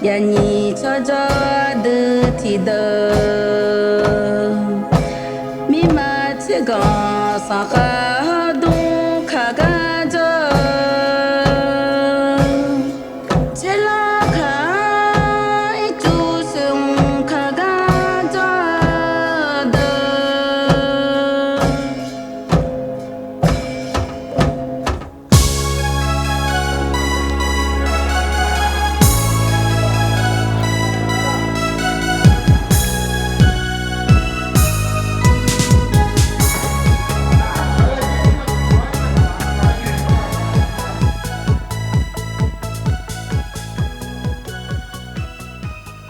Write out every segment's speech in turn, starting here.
Yani chojo de ti de mi ma che ga sa ka du kha ga jo che la kha I chu sung kha ga jo de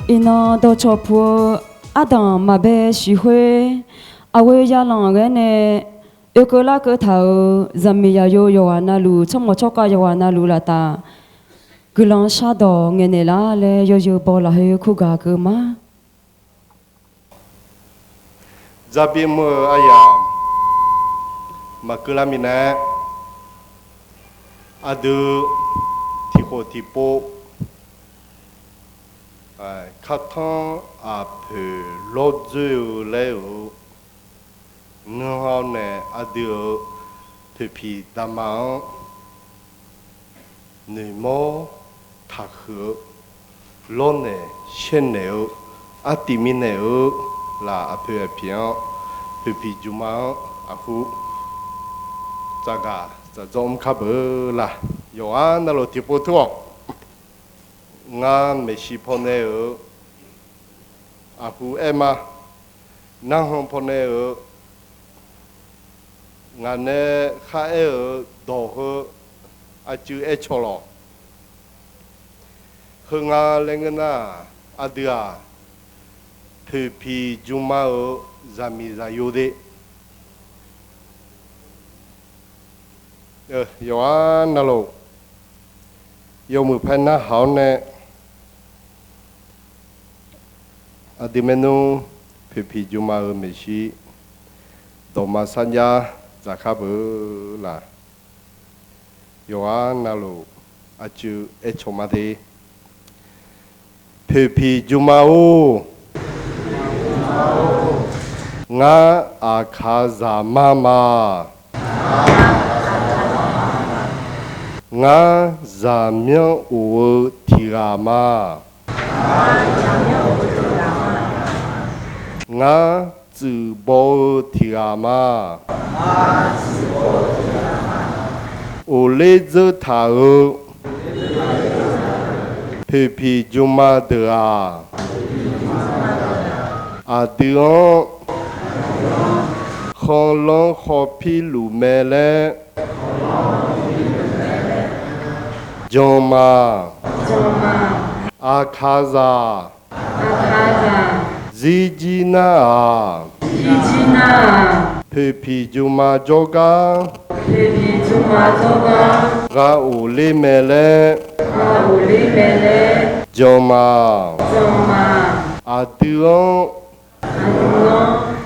ina do chopu adam mabe shihui awe ya lang ne ekola ke thau zamia yo yoana lu chomo choka yoana lu lata gulan sha do ngene la le yo yo bola he khuga ke ma Zabi mu aya makulamina adu tiho tipo khatan a peu l'audio leo no ne adu pepi dama ne mo takhu lone cheneo atimineo la a peu bien pepi juma aku jaga za zom khabe la yo an lo tipo tuo nga me shi pone o aku ema na hon pone o nga ne kha e o do ho a chu e cholo nga lengena adia pepi juma o zami za yode yo an lo yo mu phan na hao ne adimenu pepi juma o meshi doma sanya zakabu la yo an lo achu e chomade pepi juma o nga akaza mama nga zamyo o tirama nga zubo tirama o leze tao pepi juma dea adion khonlon khopi lumele Joma Akaza Zijina Pepi Juma Joga Ga Uli Mele Joma Adion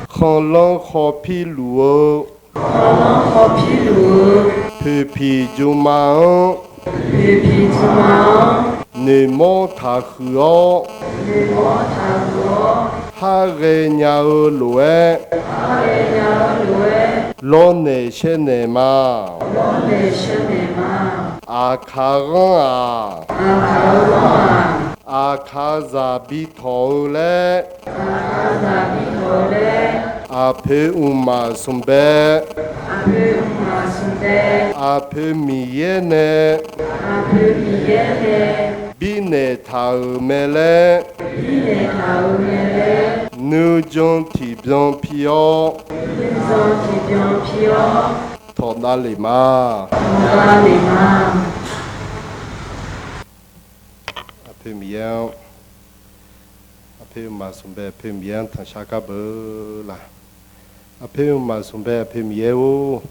Khonlon Khopi Luo Pepi Juma ne mo ta khuo ha ge nya o loe lo ne she ne ma a kha a kha za bi tho le a pe uma sumbe a pe mi ye ne bine tao mele nous jon ti bien pio tona le ma a pe mien a pe ma sumbe pe mien tan chaka be la a pe ma sumbe pe mien o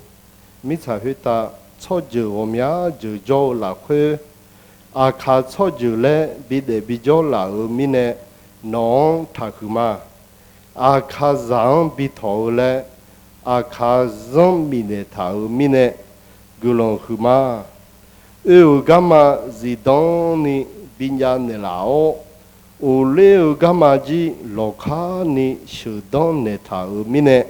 mi cha hita cho je o mia je jo la kwe a kha cho je le bi de bi jo la o mi ne non ta kuma a kha zang bi tho le a kha zong mi ne ta o mi ne gulong kuma e o gama zidon ni binya ne la o 乌雷伽玛吉罗卡尼修当内塔尔米内，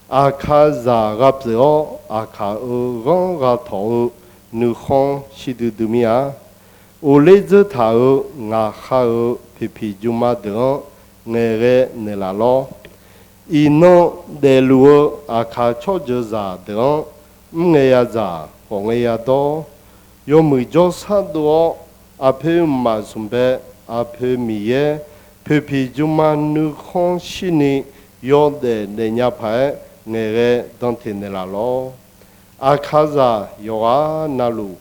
阿卡扎嘎子哦，阿卡尔刚嘎头努康西杜杜米亚，乌雷泽塔尔阿卡尔皮皮朱马德，内个内拉罗，伊诺德鲁阿卡乔泽扎德，内亚扎红亚多，有梅佐萨多阿佩马松贝。阿佩米耶，皮皮就嘛努康西尼有的人家派那个当天的啦咯，阿卡扎有啊那路，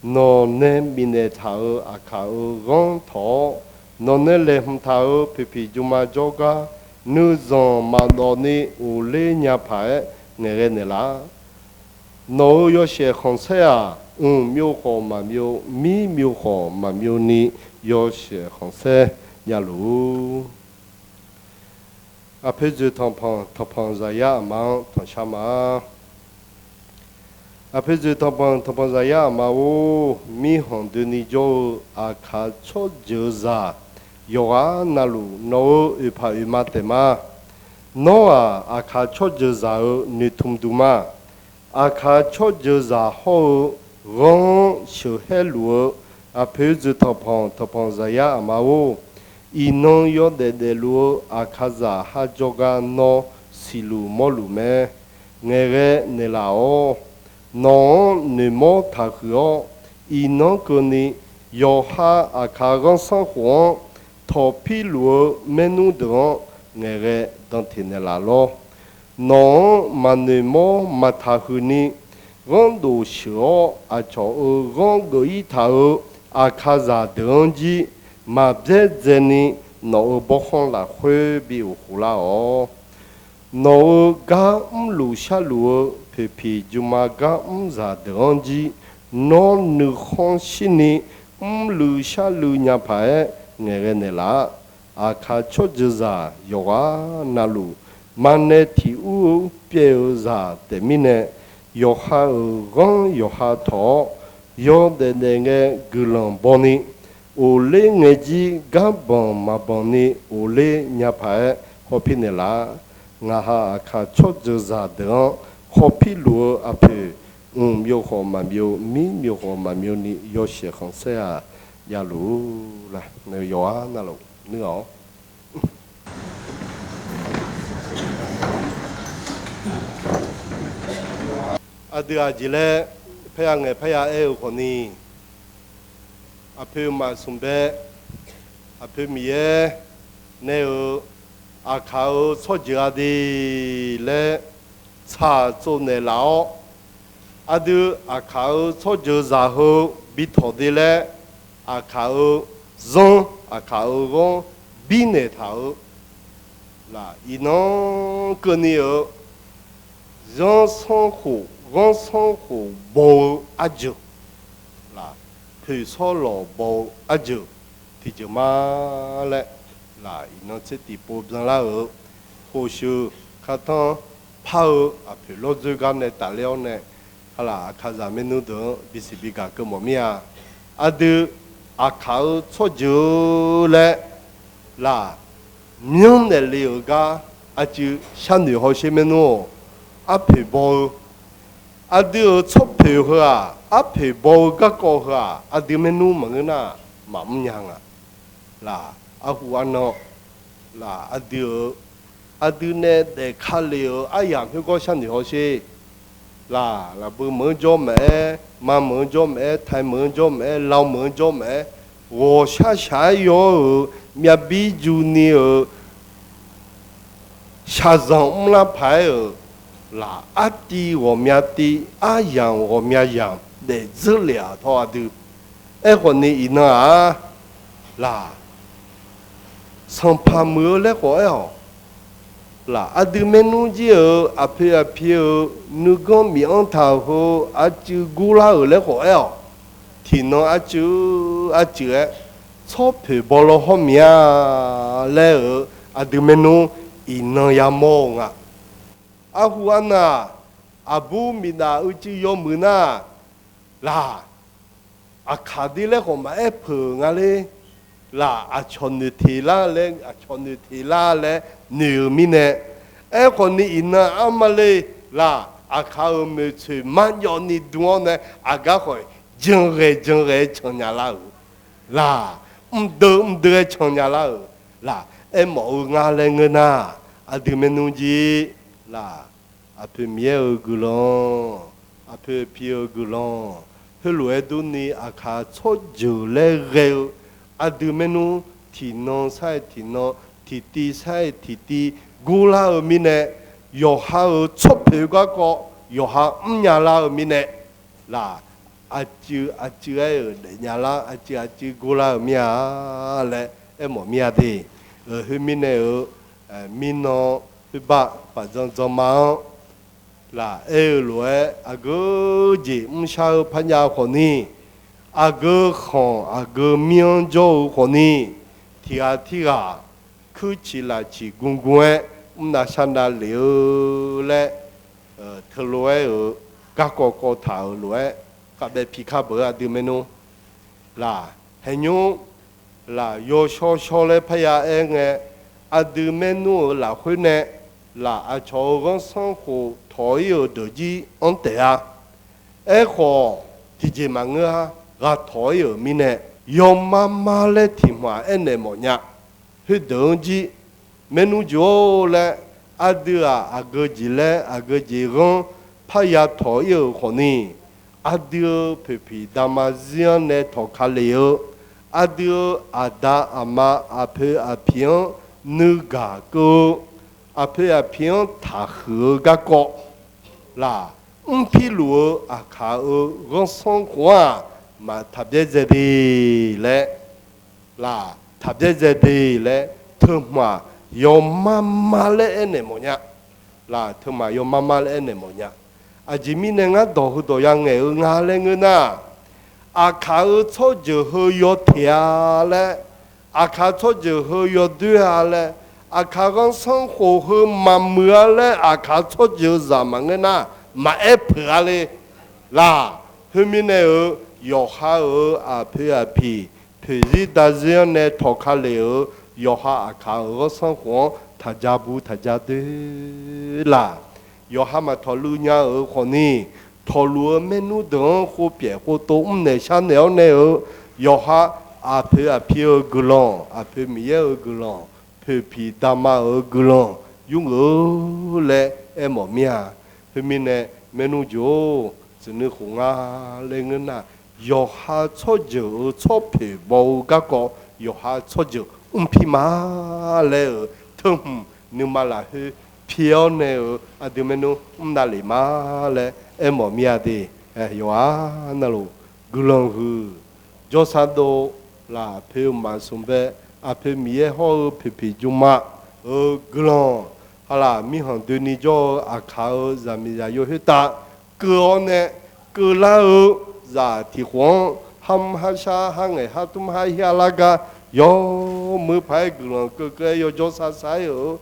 诺呢米内塔尔阿卡尔讲头，诺呢雷姆塔尔皮皮就嘛做个，努种嘛诺尼乌雷人家派那个的啦，诺有些红色啊，苗好嘛苗，米苗好嘛苗尼。有些红色呀路，阿佩就汤胖在呀忙汤下嘛，阿佩就汤胖在呀嘛哦，米红的你就阿卡错就在，有啊那路no一怕一马的嘛，no啊阿卡错就在你通度嘛，阿卡错就在后，让小黑路。阿佩子头胖在呀嘛哦，伊侬有的路阿卡扎哈做个孬西路莫路咩，那个你啦哦，孬你莫他去哦，伊侬个你要哈阿卡个生活，头皮路没弄的哦，那个当天的啦咯，孬嘛你莫嘛他去你，我都小阿朝我个一头。阿卡扎登记，马别在你脑不好啦，会比有胡啦哦。脑噶路下路，皮皮就嘛噶扎登记，脑你好心里，路下路伢排，那个那啦，阿卡错就扎有啊那路，曼内体乌别有扎的米呢，有哈刚有哈头。有的那个格朗邦尼，我嘞我只刚帮嘛帮你，我嘞伢排好皮的啦，我哈看错就咋的，好皮路阿皮，有好嘛有，米有好嘛有你有些红色啊，呀路啦，那有啊那路，你好。阿对阿姐嘞。พยาไงพยาคนนี้อาเพมาสุเบอาเพมีเอเนออาเขาชดเจดีและชาโจเนลาวอาดูอาเขาชดเจจาหูบิทอดีและอาเขาซงอาเขากงบินเนทาวล่ะอีน้องคนนี้ยังสองหู我生活无阿久，啦，陪错老无阿久，提就嘛嘞，啦，伊侬这地步上来后，或许看当跑啊，陪老最干的大了呢，好啦，看咱们弄的比是比较个么咪啊，阿都阿考错久嘞，啦，明的了个阿就相对好些么喏，阿陪包。阿丢出票去啊，阿皮包个过去啊，阿丢咩弄么个呐，嘛唔样啊，啦，阿胡安喏，啦，阿丢呢在卡了，阿样佢个相对好些，啦，不门做咩，嘛门做咩，台门做咩，老门做咩，我下有咩比住你下上唔拉牌啦，阿弟我面弟，阿样我面样，来这俩头都，哎，我你呢啊，啦，上怕没来火哟，啦，阿弟没弄就阿皮，你讲面头好，阿就古拉来火哟，天喏阿就哎，钞票包了好面来阿弟没弄，伊那也忙啊。阿胡安呐，阿布米娜有只有门呐，啦，阿卡迪嘞我买 apple 啊嘞， là à chọn nữ thì là lên à chọn nữ thì là lên nữ mi nè em còn ni ina amale là à khao me chơi man yo ni duo nè à gà khỏi jeng re chọn nhà là đỡ chọn nhà là em mẫu ngà lên ngân à từ menu gì là à peu mieux gulon à peu pire gulon hơi lúa đu ni à khá chốt dữ lệ rêu à từ menu thì nó sai thì nó thì ti sai thì ti gula ở mi nè yo ha ở chốt phiếu cái có yo ha nhà la ở mi nè là à chứ ấy ở để nhà la à chứ gula ở mi à lệ em ở mi à đi ở hơi mi nè ở mi nó hơi bà trong máu là lúa à gơ gì sao phá nhà con ni à gơ khon à gơ miếng dâu con ni thì cứ chỉ là chỉ gung na san da liu lệ thơ lúa ở các cô thảo lúa các bé phi cá bờ đi menu là hình như là yo so lệ phải anh à đi menu là hơi nè là à cho con sinh hoạt thổi ở đó gì ổn định à ấy họ thì chỉ mà ngơ gà thổi ở mi nè yom mama lệ thì mà anh em mọi nhà hết đó gì menu jo lệ à đưa à gơ gì lệ à gơ gì con phải thổi ở họ nè à đưa phi Damasian nè thổi khá liu à đưa à đa à ma à phe à phiền nữ gà cơ à phe à phiền thà hứa gà cọ là phi lúa à khá ở con sông qua mà thập giới gì lệ là thập giới gì lệ thưa mà yom mama lệ này mọi nhà là thưa mà yom mama lệ này mọi nhà à chỉ mình nghe đồ đồ yang nghe nghe lên nghe na à khá ở chỗ giờ hơi yo thia lệ à khá chỗ giờ hơi yo đưa lệ à khá con sông hồ hơi mà mưa lệ à khá chỗ giờ giảm nghe na mà ép lệ là hơi mình này ở yo ha ở à phi gì ta riêng này thọ khá lệ ở yo ha à khá ở sông hồ thà gia đê là yo ha mà thọ lưu nhà ở khu này thọ lúa menu đó khu bể khu tôm này sang néo này ở yo ha à phi ở gulon à phi mía ở gulon phi dama ở gulon yung ở lệ em ở mía phi mình này menu jo chỉ nên khung à lên ngân à yo ha cho giờ cho phi bao các có yo ha cho giờ phi mà lệ ở thơm nhưng mà là hơi phiêu này ở từ menu đã lấy mà lệ em ở mía đi yo à nó luôn gulon hư cho sao đó là phiêu mà xuống về à phiêu mía họ phi juma ở gulon là mi hàng đôi ní cho à khao ra mi ra yo hết ta cơ này cơ là ở ra thì khoảng ham ha sa ha ngày ha tum ha hi la ga yo mới phải gulon cơ yo cho sa sai ở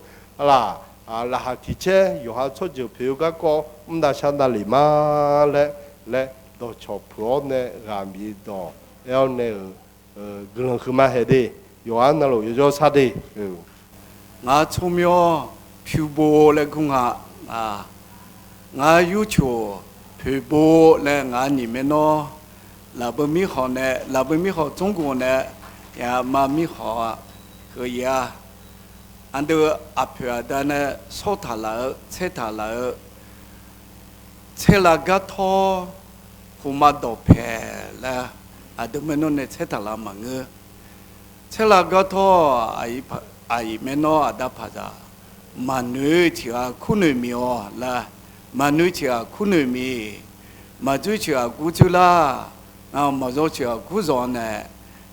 là là ha thì che yo ha cho giờ phiêu các co đã sang đã lấy mà lệ đồ cho pro này ra mi đồ eo này gulon khử mà hết đi yo ăn nào yo cho sa đi ngã chômyo phiêu bồ lệ cũng ngã yêu chuo phiêu bồ lệ ngã nhị men nó là bên mi họ nè là bên mi họ Trung Quốc nè ya mà mi họ cái ya anh đưa áp phiêu đó nè số thà là gắt thô hôm mà đổ phê là đưa men nó nè chế thà là mà ngơ chế là gắt thô ai men nó đã phá ra mà nữ thì khu nữ miêu là mà nữ thì khu nữ mi mà chú thì khu chú la mà chú thì khu gió này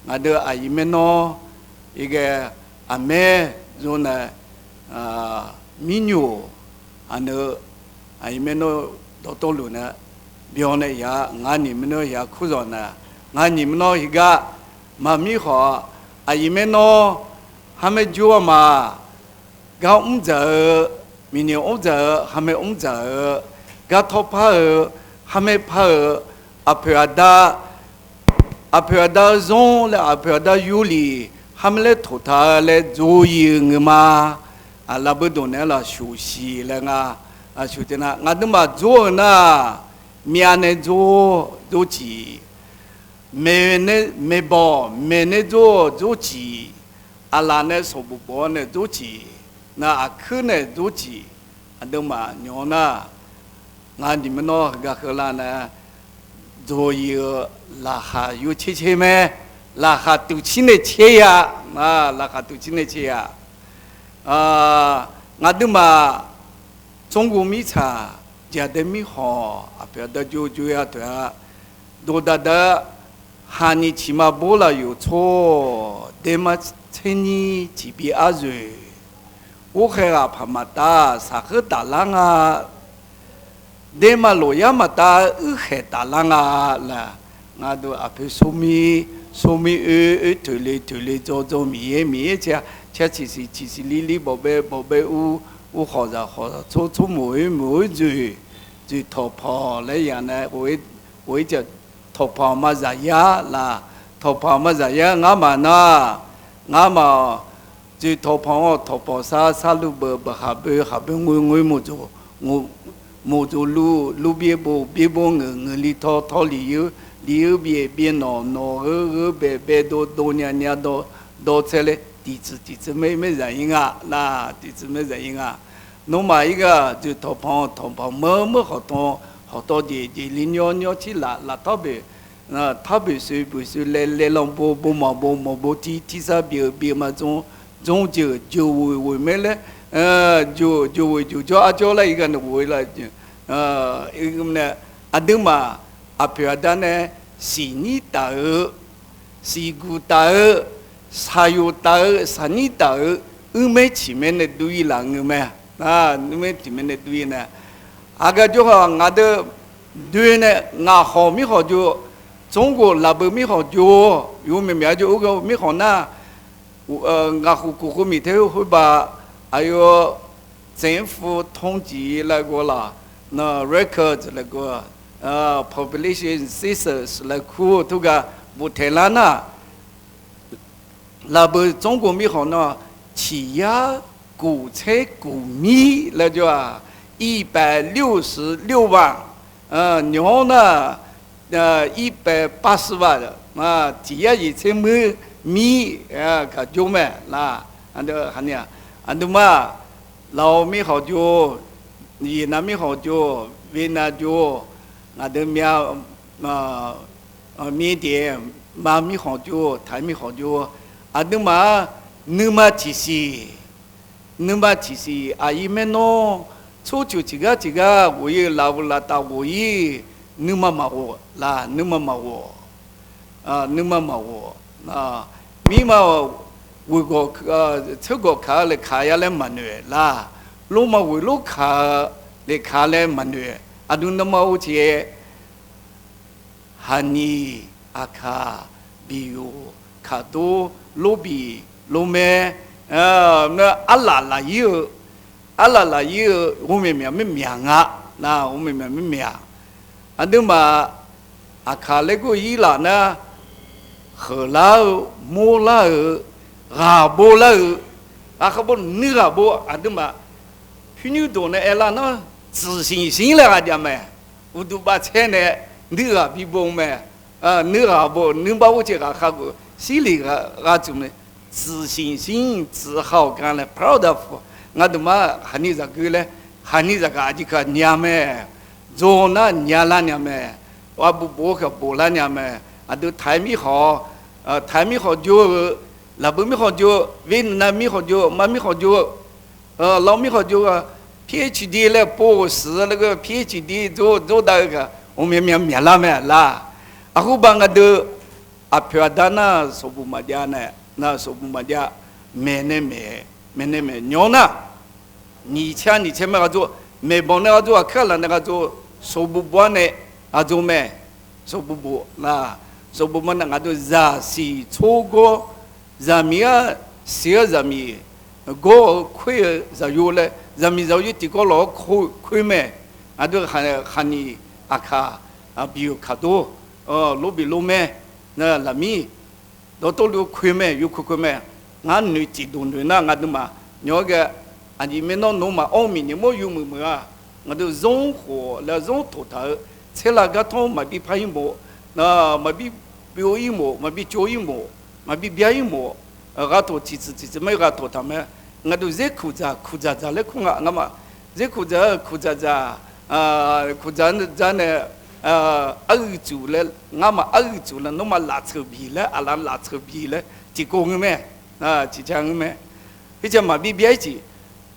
mà đưa ai men nó cái mẹ rồi này minyu anh ai men nó đồ luôn nè biểu này ya ngani men nó ya khu gió nè ngani men nó cái mà mi họ ai men nó hame jua mà gạo giờ mình nhiều giờ hame giờ gạo thóc hame apeda zon là apeda yuli 他们来土他来做业嘛，拉不动那了休息了休息那，都嘛做那，面呢做鸡，没包没呢做鸡，拉呢手不包呢做鸡，那去呢做鸡，都嘛牛那，你们那个荷兰呢，做业拉哈有切没？拉哈都起来切呀，拉哈都起来切呀，都嘛中国米茶家的米好，不要的就要对啊，多大的哈尼起码不了有错，对嘛趁你几笔阿瑞，我还怕嘛大啥个大浪啊，对嘛罗亚嘛大还大浪啊啦，都阿不说米。说明推理做米吃其实里宝贝我好着做每最头泡那样呢我就头泡嘛在呀啦头泡嘛在呀俺嘛最头泡啥路不下边我没做路边不我里头里有。里边别多年多出来，弟子没人啊，那弟子没人啊，弄嘛一个就头泡么好多的鸟去拉特别，特别是不是来浪不提啥别嘛中就为没了，就叫了一个呢为了一个呢都嘛。不要的呢，西尼达尔、西古达尔、沙尤达尔、沙尼达尔，没前面的对了，没前面的对呢。个就好，的对呢，好没好就中国那边没好就，有没就个没好那，国米头会把还有政府统计那个啦，那 records 那个。population census 来库这个不太难呐，那不中国米好呢，企业谷菜谷米那就166万，牛呢180万的，企业一千米可就没啦，都嘛老米好就，越南米好就，越南就。的缅甸马米好久，台米好久，的嘛那么其实，阿姨们喏，出去几个，我也拉不拉到我也，那么嘛我，密码我这个卡来卡下来嘛呢啦，罗马我罗卡来卡来嘛呢。adun mau cie hani aka biu kado lobi lome na ala la yu umi mia nga na umi mia aduma aka lego ila na khala mo la ga bo la akabo ni ga bo aduma hinu do na ela na 自信心了点没？我都把钱呢，你比不没？你不，你把我这个哈个心里怎么自信心、自豪感了 ，proud of， 我都嘛喊你这个嘞，喊你这个阿弟个娘们，做那娘啦娘们，我不和不啦娘们，都台米好，台米好就，那不米好就，越南米好就，马米好就，老米好就啊。PhD 来博士那个 PhD 做到一个，我们免了没啦？aku bang ada apa ada na sobu majana na sobu maja mene nyona ni cha me azo me bonne azo akala na azo sobu bone azo me sobu bo na sobu mana azo za si chogo zamia sia zami go kwe za yole zami za yuti ko lo kwe me ado hani aka abiu kado lobi lo me na lami do to lu kwe me yu kwe me 俺女激动的那俺都嘛，那个俺你们那弄嘛，奥米你莫有么啊，我都融合了融头头，吃那个汤嘛比拍一毛，那嘛比表一毛，嘛比脚一毛，嘛比表一毛，个头其实没个头他们，我都热苦着来空啊，我嘛热苦着，苦着呢。ở chủ là ngã mà ở chủ là nó mà lạt sờ bì là làm lạt sờ bì là chỉ con mẹ chỉ chăng mẹ bây giờ mà bị bé chỉ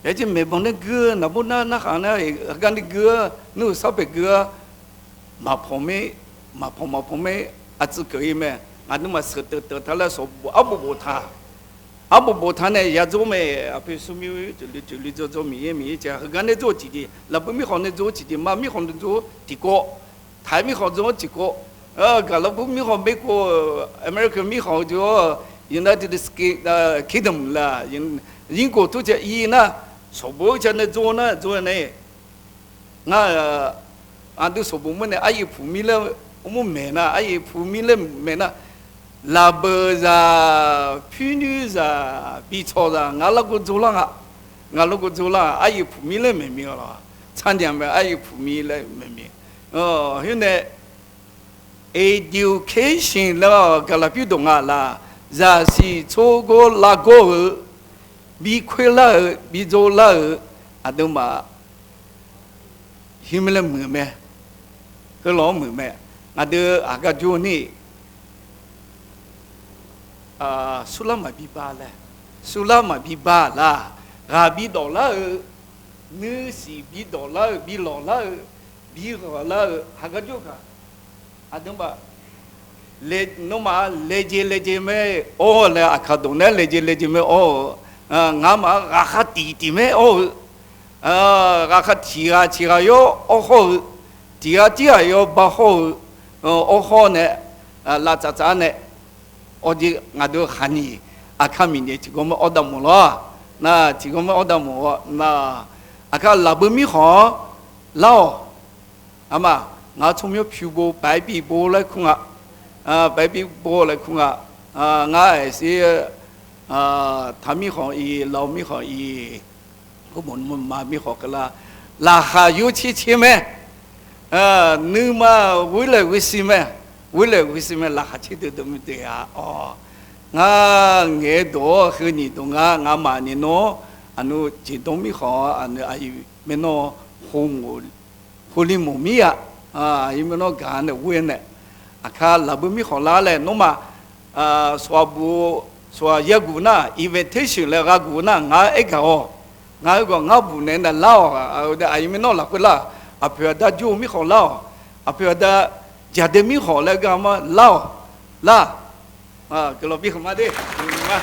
bây giờ mẹ bọn nó gưa nó bọn nó khả năng gan đi gưa nó sao phải gưa mà phong mẹ à chỉ cái mẹ anh nó mà sờ từ thà là số abo bộ thà này giờ做mẹ à phải số miu处理做米这gan này做几的là bữa mi hôm nay做几的mà mi hôm nay做几个台米好做几个，搞了不米好美国 ，American 米好就 United Kingdom 啦，英国都这一呢，说不在那做呢，俺都说不么呢，阿姨普米了，我们没呢，阿姨普米了没呢，拉伯子、妇女子、比草子，俺那个做了阿姨普米了没了，餐厅没阿姨普米了没。hiện nay education là cái là biểu động là giả sử cho cô là cô bị khuyết là bị dỗ là à đâu mà hiếm là mưa mẹ cái lỗ mưa mẹ à đâu à cái chỗ này sulama bị ba là gà bị đỏ là nữ sĩ bị đỏ là bị lỏ là bi là haga joka adamba le no ma leje me o le akadone leje me o ngama rakati me o rakati yo o ho tia yo ba ho o ho ne la cha ne o di ngado hani akami ne chigoma odamu lo na chigoma odamu na aka labumi ho lao 아마 나 처음에 피고 바이비 볼래 쿵아 바이비 볼래 쿵아 나에서 담이호 이 라미호 이 그뭔 마미호 그라 라하유 치치메 누마 위래 위시메 라하치도 됩니다 나 녜도 흔히도 나 많이노 아누 지동미호 아누 아이 메노 홍을 holy mumia imeno gan win aka labumi kholale noma swabu swa yaguna invitation le gaguna nga egao nga go nga bune na lao da imeno la kula apya da ju mi kholao apya da jade mi khole ga ma lao la kilo bi khama de ma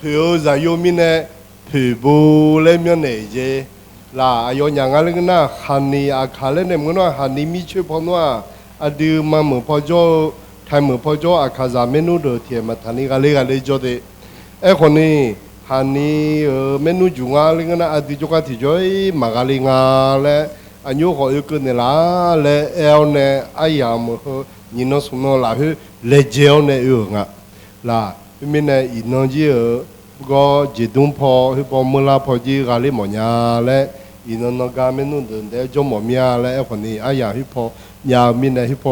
phiếu giải yêu mình này phiếu bù lên miếng này chứ là yêu nhà ngài lên na hani à khá lên này muốn nói hani mi chơi phong nói à điều mà muốn phong cho thay muốn phong cho à khá giá menu được thì mà hani gà lê cho đấy con này hani menu chung ngài lên na à điều cho cái thì chơi mà gà lê ngà lẽ anh yêu họ yêu cái này là lẽ eo này ai làm nhìn nó xuống nó là hơi lê gel này yêu ngà là mình này ít nói gì ở có chỉ đúng phò hay bỏ mua la phò gì gà li mỏ nhà lẽ ít nói gà mình nuôi được để cho mỏ nhà lẽ phần này ai nhà hay phò nhà mình này hay phò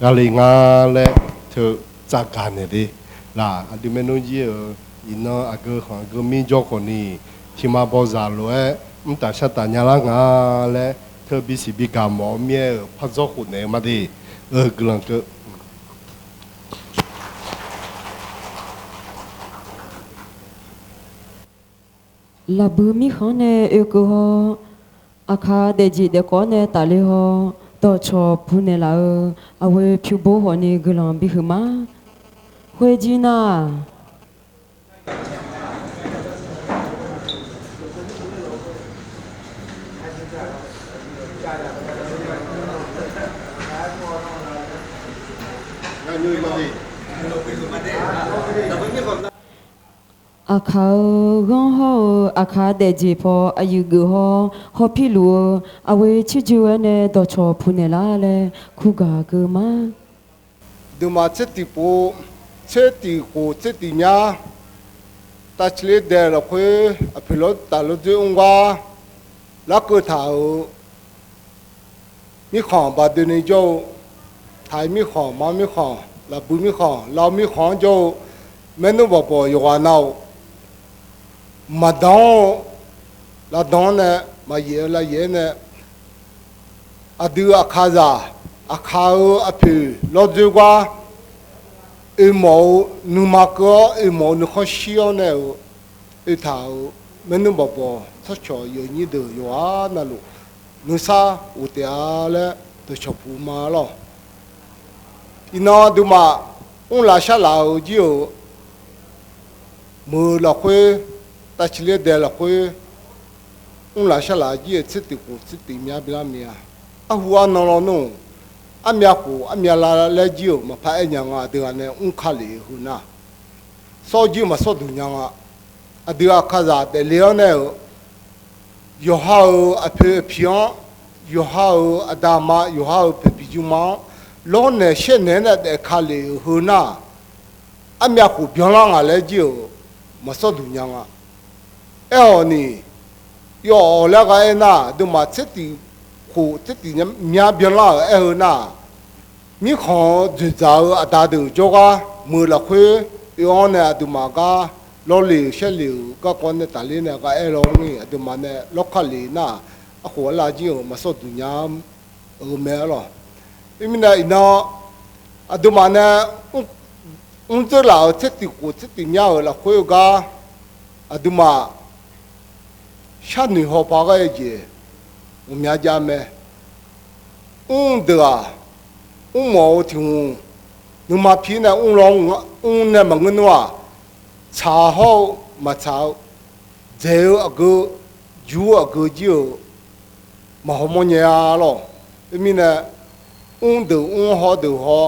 gà li ngà lẽ thử chắc cả này đi là đi mình nói gì ở ít nói à cái mình cho phần này thì mà bao giờ rồi mình ta sẽ ta nhà la ngà lẽ thử bị sự bị cảm mỏ mía phát cho hụt này mà đi cái lần cái là bữa mi khó nè yêu cô ho akha de ji de ko nè ta le ho to cho pu nè la a we phu bo ho nè glam bi hma hwe ji na အခါဂွန်ဟောအခါတဲ့ဂျီဖောအယူဂဟောဟောဖီလူအဝေချီဂျူဝဲနဲ့တော့ချောဖူနေလာလေခုကကမ ดูมาเชติปูเชติโกเชติญาตัชเลเดลคุยอภิรตตาลุจุงวาลักเกถาวมีของบาดในโจไทยมีของมามีของลาบุมีของเรามีของโจเมนูบ่อยู่ว่าเนามาดองละดองเนี่ยมาเยละเยเนี่ยอดูอาคาซาอาคาอภิรถจุกว่าหมอนุมาก็หมอนุข้อเชี่ยวเนี่ยถาวเมนูบ่สักช่อยอยู่นี่เดืออยู่ว่านั่นลูกนุซาอุตยาและตัวชพูมาหรออีน้อดูมาลาชาลาวจิโอมือละคุยตัชเลียเดละคุยลาชาลาจิเอสิติกูสิติมียบิลามียอาหัวนอนนู่อามียกูอามียลาเลจิโอมาพายยังเดือนเนี่ยขาลีหุน่ะสอจิมาสอดุยังเดือนข้าจะเดลียนเนี่ยยูฮาวอภิพิยยูฮาวอดามายูฮาวเปปิจุมาล้อเนี่ยเช่นเนี่ยเด็กขาลีหุน่ะอามียกูเบียงล่างอะไรจิโอมาสอดุยังนี่ยอแล้วก็น่ะดูมาเสติกูเสติเนี่ยมีเบียงล่างน่ะมีของจุดจ้าอดาดูจ้ามือละคุยย้อนเนี่ยดูมาก็ล้อเหลวเช่นเหลวก็คนเนี่ยตาลีเนี่ยก็ลงนี่ดูมาเนี่ยล็อกขาลีน่ะหัวลาจิโอมาสอดุยังแม่หรอไม่มีเนี่ยน่ะดูมาเนี่ยจะเล่าเสติกูเสติเนี่ยละคุยก็ดูมาฉันนี่หัวปากไอ้เจ้ผมอยากจะแม่เดือหมอถึงนึกมาพี่เนี่ยร้องเนี่ยมันเงินว่าชาเขามาชาเจ้าก็ยูก็เจ้ามาหัวมันยาหรอมีเนี่ยเดือหัวเดือหัว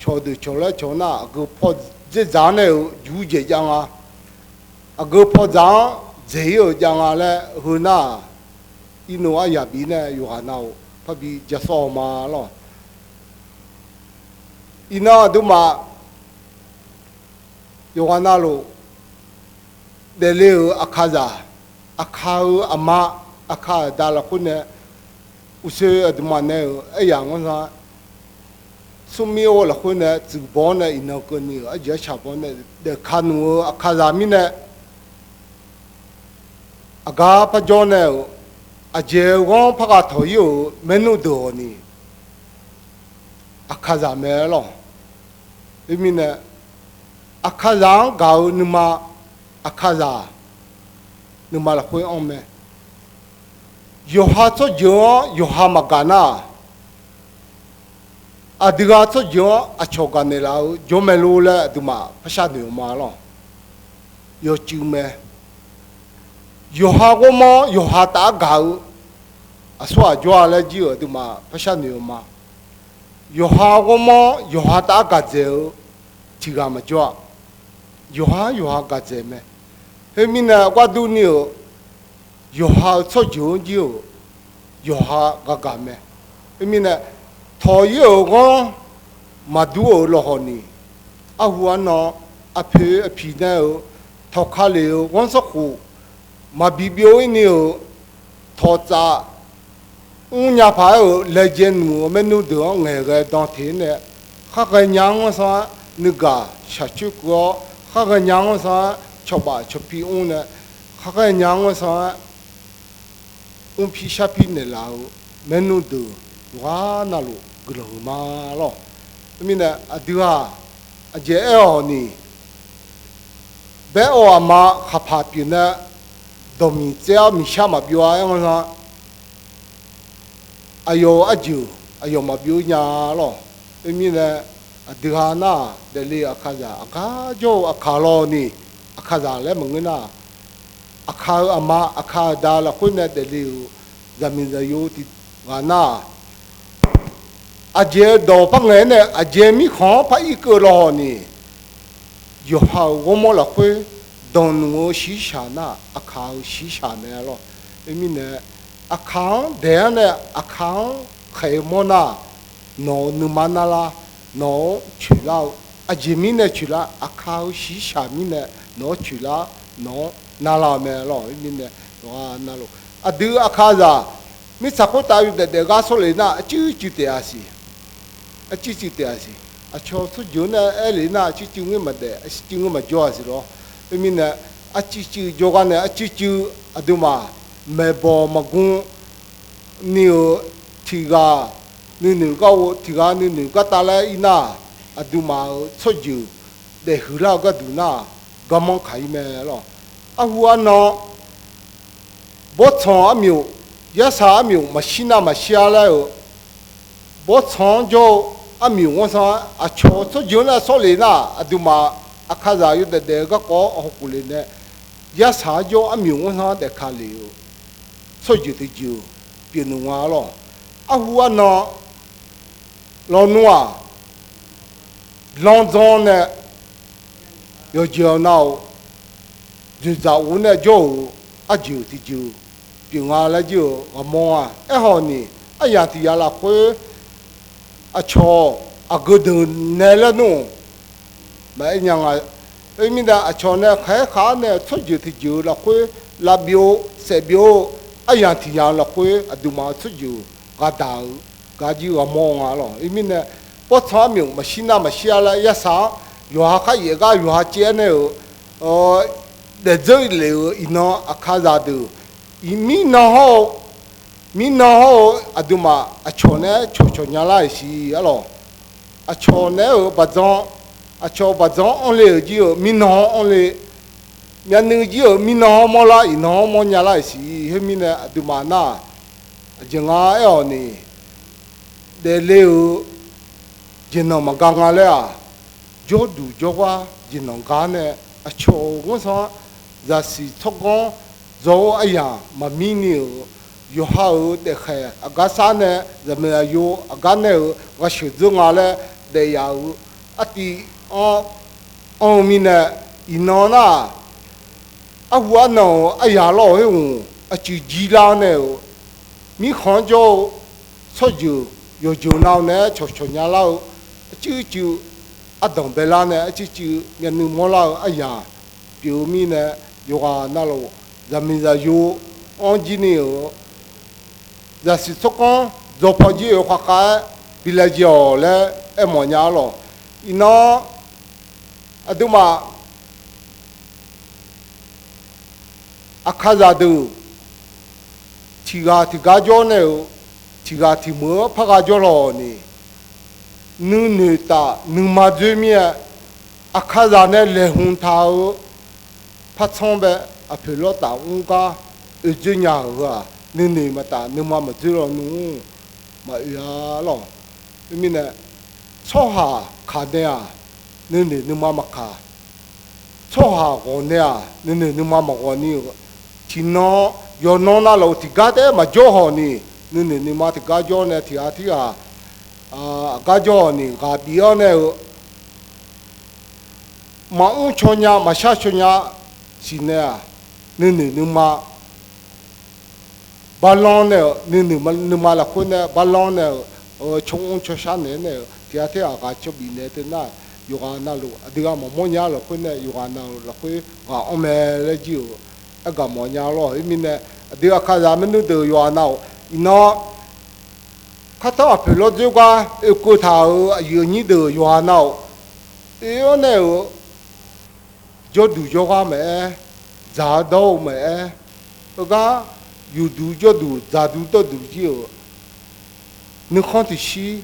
ชอเดือชอแล้วชอหน้าก็พอจะจานเนี่ยยูเจียงก็พอจานเจียจังอะไรหัวหน้าอินโนอาญาบีเนี่ยอยู่หาหน้าพอบีจะสอบมาหรออินน่าดูมาอยู่หาหน้าลูเดลิวอาคาซาอาคาอามาอาคาดาลคุณเนี่ยอุเซดูมาเนี่ยอย่างนั้นสุมีโอละคุณเนี่ยจุบอนเนี่ยอินน่าคนนี้อาจจะชาบอนเนี่ยเด็กขานูอาคาซามีเนี่ยอากาศปัจจุบันเนี่ยอาเจ้าของพักถอยอยู่เมนูเดียวนี่อาคาซาเมลล์อีมิเนี่ยอาคาซังกาวนึมาอาคาซานึมาละคุยอมเมยูฮาโซจิโอยูฮามากานาอาดิกาโซจิโออาโชกาเนลาโยเมลูเลดูมาภาษาเดียวมาล่ะยูจิเมยูฮาโกมยูฮาตากาวอาสวาจัวเลจิโอดูมาภาษาเดียวมายูฮาโกมยูฮาตากาเจลที่กามาจัวยูฮากาเจเมเฮมินะกว่าดูนี่ยูฮาโซจิโอจิโอยูฮากาเมเฮมินะทอยีโอก็มาดูโอโลฮอนีอาหัวนออภิเนอทอคาเลโอวันสักหูมาบิบิโอนี่โอทอจาญาพายเลเจนมูเมนูเดือเงยกดอนเทเนี่ยข้าก็ยังว่านึกาชัดจุกก็ข้าก็ยังว่าชอบชอบพี่เนี่ยข้าก็ยังว่าพี่ชอบพี่เนี่ยเราเมนูเดือว่านั่นลูกกลัวมาหรอมีเนี่ยอดีว่าเจ้านี่เบ้อมาขับผ่านปีเนี่ยดมีเจ้ามีชามาบิวอย่างนั้นอายุอายุมาบิวญาหรอมีเนี่ยอดีว่าน่ะเดลีอาคาซาอาคาโจอาคาโลนี่อาคาซาแล้วมึงน่ะอาคาอามาอาคาดาละคุณเนี่ยเดลีจามินจะอยู่ที่งาน่ะอาเจดอพังเนี่ยอาเจมีของพระอีกรอนี่อยู่หาวงมละคุย don wo shi sha na account shi sha ne lo I mean account there ne account khai mo na no nu mana la no chu la a jimi ne chu la account shi sha mi ne no chu la no na la me lo I mean wa na lo a du akaza mi sa ko ta yu de ga so le na chu chu te asi a chu chu te asi a cho su ju na e le na chu chu ngi ma de a chu ngi ma jo asi lo I mean a chu chu jo ga ne a chu chu a du ma me bo ma gu ni o ti ga ni ga wo ti ga ni ga ta la ina a du ma so ju de hu la ga du na ga mong khai me lo a hu a no bo chong a miu ya sa a miu ma shi na ma xia la o bo chong jo a miu wo sa a cho so ju na so le na a du ma a kha za yu de ga ko ho ku le ne ya sa jo a miu wo sa de kha le o so ju de ju pi nu wa lo a hu a no lo nu a long zone ne yo jo na o ju za wu ne jo a ju ti ju pi nga la ju a mo a e ho ni a ya ti ya la ko a cho a go de ne la nu ma nya nga I mean that a cho ne khai kha ne so ju ti ju la ko la bio se bio a ya ti ya la ko a du ma so ju ga da ga ji a mo nga lo I mean that po cha mi ma shi na ma xia la ya sa yo ha kha ye ga yo ha che ne o de zoi le I no a kha za du I mi no ho a du ma a cho ne cho nya la si a lo a cho ne o ba zong a cho ba zong on le ji o mi no on le nya nu ji o mi no mo la I no mo nya la si he mi ne a du ma na a je nga e o ni de le o je no ma ga nga le a jo du jo wa je no ga ne a cho ngo so za si to gon zo a ya ma mi ni o yo ha o de kha a ga sa ne za me yo a ga ne o ga shi zu nga le de ya o a ti o mi ne I no na a hu a no a ya lo he u a chi ji la ne o mi khon jo so ju yo ju na ne cho nya la o chu chu a dong be la ne chu chu nya nu mo la a ya piu mi ne yo ga na lo za mi za yo on ji ni o za si so kon zo po ji yo kha ka bi la jo le e mo nya lo I no a du ma a kha za du ti ga jo ne o ti ga ti mo pha ga jo lo ni nu ta nu ma zhe mi a kha za ne le hun ta o pha chong be a phe lo ta un ga e je nya ga nu ma ta nu ma zhe lo nu ma ya lo I mean cho ha kha de a nu ma kha cho ha go ne a nu ma go ni ti no yo no na lo ti ga de ma jo ho ni nu ma ti ga jo ne ti a ga jo ni ga bi o ne ma un cho nya ma sha cho nya si ne a nu ma balon ne nu ma la ko ne balon ne chong cho sha ne ti a ga cho bi ne te na yo ga na lo a diga mo nya lo ko ne yo ga na lo ko ga o me le ji o a ga mo nya lo I mean ne diga ka za me nu de yo na o no kha ta phe lo ju ga e ko tha o yo ni de yo na o e yo ne o jo du jo ga me za do me o ga yu du jo du za du to du ji o ne khon ti shi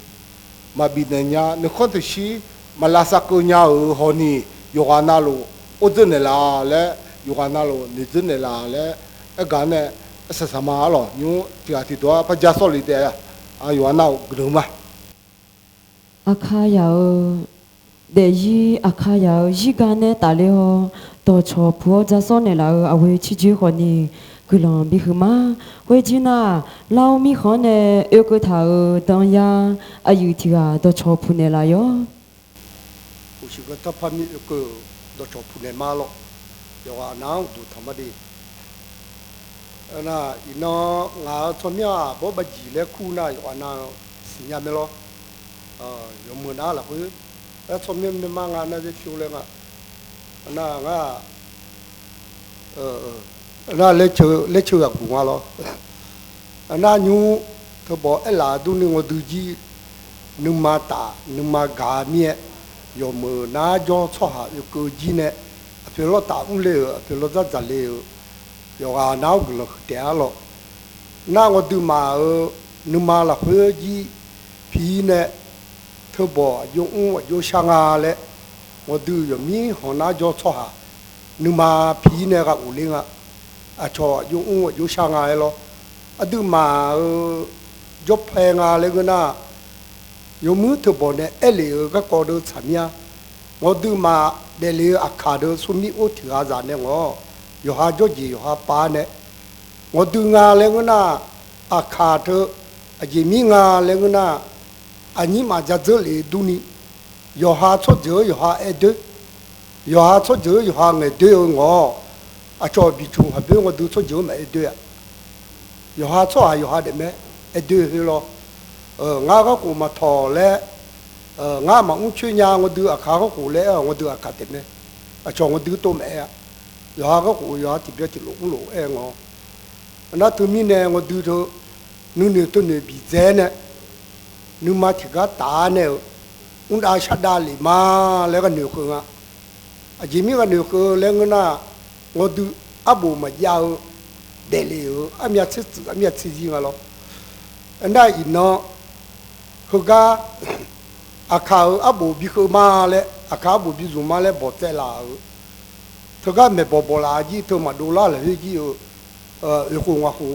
ma bi ne nya ne khon ti shi ma la sa ko nya o ho ni yo ga na lo o de ne la le yo ga na lo ne de ne la le e ga ne sa sa ma lo nyu ti a ti do pa ja so li de a yo na gru ma a kha ya o de yi a kha ya o yi ga ne ta le ho to cho pu ja so ne la a we chi ji ho ni gu long bi hu ma we ji na lao mi ho ne e ko ta o dang ya a yu ti ga to cho pu ne la yo u shi ga ta pa mi ko do cho pu ne ma lo 有啊，那都他妈的，那那俺从面不把鸡来苦那有啊那新年没咯，有么那了会，那从面没嘛俺那就修了啊，那俺那来秋也苦啊咯，那牛他บอกไอ้หลาดูนึงว่าดูจีนึงมาตานึงมากาเมีย有么那叫错哈有个鸡呢。譬如打工嘞，譬如在嘞，有啊，那个了点了，那我都买你买了回去皮呢，特别有香啊嘞，我都有米和那叫错哈，你买皮呢个五零啊，错有香啊咯，都买有平啊那个那，有么特别呢，一里个高头层面，我都买。เดลีอาคาเดสุมีโอถืออาจารย์เนี่ยงอยู่หาจจีอยู่หาป้าเนี่ยงดูงาเลยนะอาคาเดจีมีงาเลยนะอันนี้มาจากเจริญดูนี่อยู่หาชดเจออยู่หาเอเดอยู่หาชดเจออยู่หาเงเดงอาจอบบิชุงหาเบี้ยงดูชดเจอไม่เอเดอยู่หาชดอยู่หาเดไม่เอเดเหรองาก็กูมาทอแล้วงามาอุ้งช่วยยางดูอาคาเขากูเล่งดูอาคาเต็มเนี่ยจงดูตัวแม่ยาเขากูยาที่เบี้ยที่หลงนั่นตัวมีเนี่ยดูเถอะนู่นเนี่ยตัวเนี่ยบีเจเนี่ยนู่นมาที่กาตาเนี่ยอุ้งอาชัดดาลิมาแล้วก็เนี่ยคือจิมีก็เนี่ยคือแล้วนะดูอาบูมายาวเดลีอามีชิจิงาลอันนั้นอินเนาะคือก็อาคาอาบูบิคือมาเลยอาคาบูบิจูมาเลยบอกใจลาถ้าก็ไม่บอกลาจีถ้ามาดูลาเลยจีอยู่คงว่าคง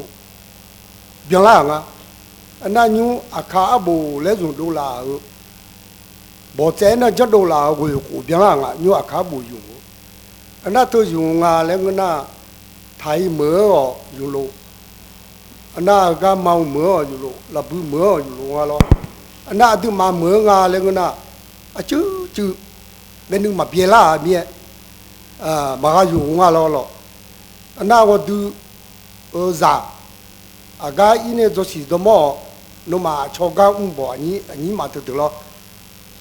เบียงล่างอันนั้นยูอาคาอาบูเลยจูดูลาบอกใจน่ะจะดูลากูอยู่เบียงล่างยูอาคาบูอยู่อันนั้นตัวอยู่แล้วก็น่ะไทยเหมืออยู่โลอันนั้นก็เมาเหมืออยู่โลลับบือเหมืออยู่โลว่าล้ออันนั้นดูมาเหมืองาเลยก็น่ะจื้อเป็นนึงมาเบียล่าเมียมาอยู่งาล้ออันนั้นก็ดูจ่าอากาอินเนี่ยจะสิดมอโนมาชอก้าบ่อันนี้มาถึงล้อ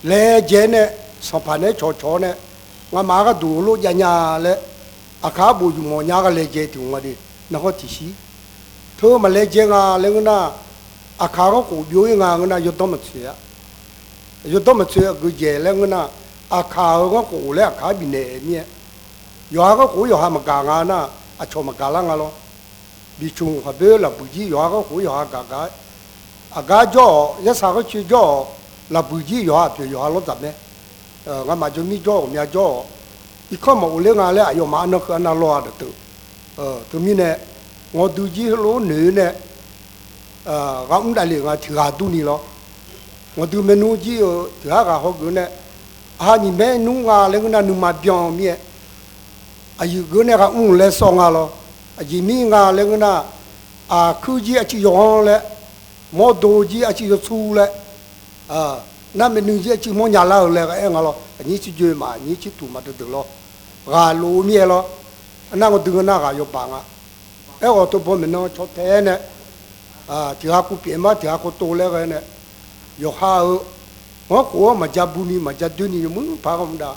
เล่เจเนี่ยสัมพันธ์เนี่ยชอเนี่ยงามาก็ดูลูกยาเลยอาคาบูอยู่มอญาก็เล่เจถึงมาดินั่นก็ที่สิเธอมาเล่เจงาเลยก็น่ะอาคาก็กูอยู่ยังไงก็น่ะยุดต้มเสียกูเจแล้วก็น่ะอาคาก็กูเลยอาคาบินเนี่ยอยู่ก็กูอยู่หามากางาน่ะอาชมากาลังอ่ะล้อบิชุงเขาเบลล์บุจีอยู่ก็กูอยู่หากากาอากาจ่อยะสาก็ชื่อจ่อละบุจีอยู่หาเปียอยู่หาล้อจับเนี่ยงามาจะมีจ่อมีจ่ออีกข้อมาอุเลงาเลยอยู่มาอันนั้นคืออันนั้นล้อเด็ดตัวมีเนี่ยงอดูจีล้อเหนือเนี่ยก็อุ้งได้เลยงาถือหาดูนี่ล้องอดูเมนูจีถือหากาเขากูเนี่ยนี่เมนูงาเลยก็น่ะนุ่มมาเบียงมีอายุกูเนี่ยก็อุ้งเลยสองล้อจีมีงาเลยก็น่ะคือจีอาชีพยองเลยมอดูจีอาชีพสู้เลยนั่นเมนูจีอาชีพมอญาลาเลยก็เองล้ออันนี้ชิจุมาอันนี้ชิตุมาตัวล้อกาลูมีล้ออันนั้นก็ดึงน่ะก็ยกปังก็ตัวผมมันน้องชดแท้เนี่ยที่หากูเปลี่ยนมาที่หากูโตแล้วกันเนี่ยยกหาหัวกูมาจับบุญมาจับดุนี่มึงพากันได้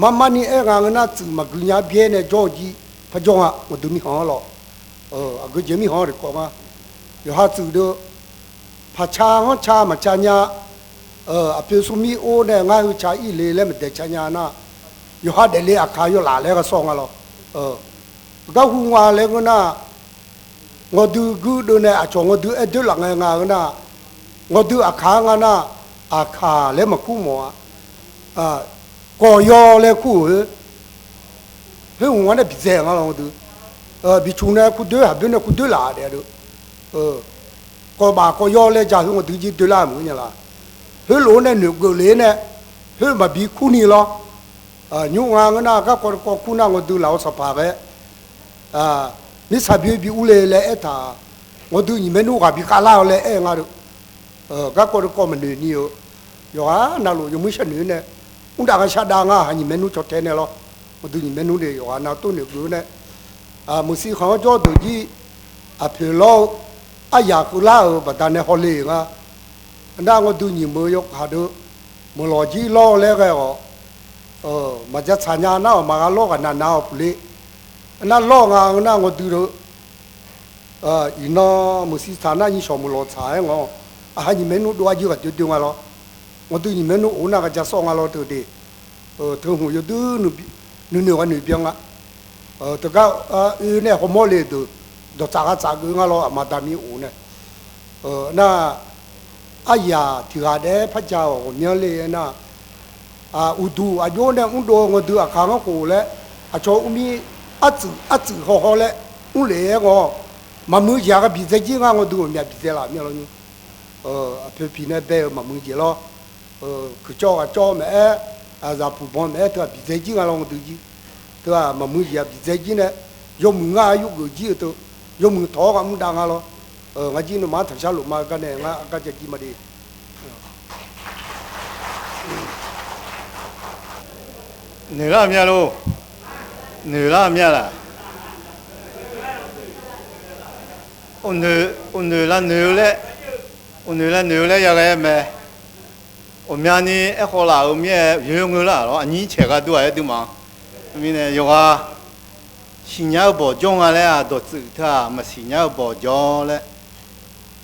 มานี่งานน่ะจืมากุญญาเบี้ยเนี่ยจอจีพะจงกูดูมีหอหรอกูจะมีหอหรือกูมายกหาจืดพะชาหัวชามาชาญาอภิสุมีโอเนี่ยง่ายหัวชาอีเล่แล้วมันเด็กชาญาน่ะยกหาเดลีอาคายอยู่หลาแล้วก็ส่งกันหรอก็หัวเลยก็น่ะงอดูกูดูเนี่ยอาจงอดูดูหลังงานก็น่ะงอดูอาคางน่ะอาคาเลยมาคู่หมอก่อยอเลยคู่เฮ้ยหัวเนี่ยพิเศษงั้นเราดูบิชุนเนี่ยคู่ดูหาเป็นเนี่ยคู่ดูหลาเดียวดูก่อบ่าก่อยอเลยจ่าหัวดูจีดูหลาเหมือนอย่างละเฮ้ยหลวงเนี่ยหนุ่มกูเลยเนี่ยเฮ้ยมาบีคู่นี่หรอยุ่งงานก็น่ะก็คู่น่ะงอดูเหล่าสภาพมิสาบีบิอุเลเลเอตางอดูนี่เมนูกับบิคาลาเลงาดูก็มันนี่อยู่น่ารู้ยังไม่ใช่เนี่ยอุ้งด่างชาดางนี่เมนูชดเทเนี่ยหรอ我对你们弄的有啊，那都那个呢，啊，某些好叫自己啊，疲劳啊，也苦啦，不但呢好累啊，那我对你们有下头，我老几老那个哦，嘛就参加那嘛个老个那不累，那老啊，那我对了，伊那某些参加你小木老菜我，啊，你们弄多少个就对我了，我对你们弄我那个就送我了对的，头我有都你个女兵啊，这个那好么来都咋个我了嘛大米我呢，那哎呀，听下来拍照我们来那乌都有呢，我都看个好嘞，做我们子好嘞，我来我嘛没讲个比赛机啊，我都没比赛了，没了呢，皮那边嘛没讲咯，去找没，让普帮没对吧？比赛机啊，我都去，对吧？嘛没讲比赛机呢，有门啊有个机都，有门头啊没当啊咯，我今天嘛头下路嘛个呢，我这机嘛的。你那面喽？你那面了？我你那嘞？我你那嘞要个咩？我面呢？好啦，我面有我啦，咯，你吃个多还多嘛？面呢有啊，新疆包装啊嘞啊，都走他，嘛新疆包装嘞，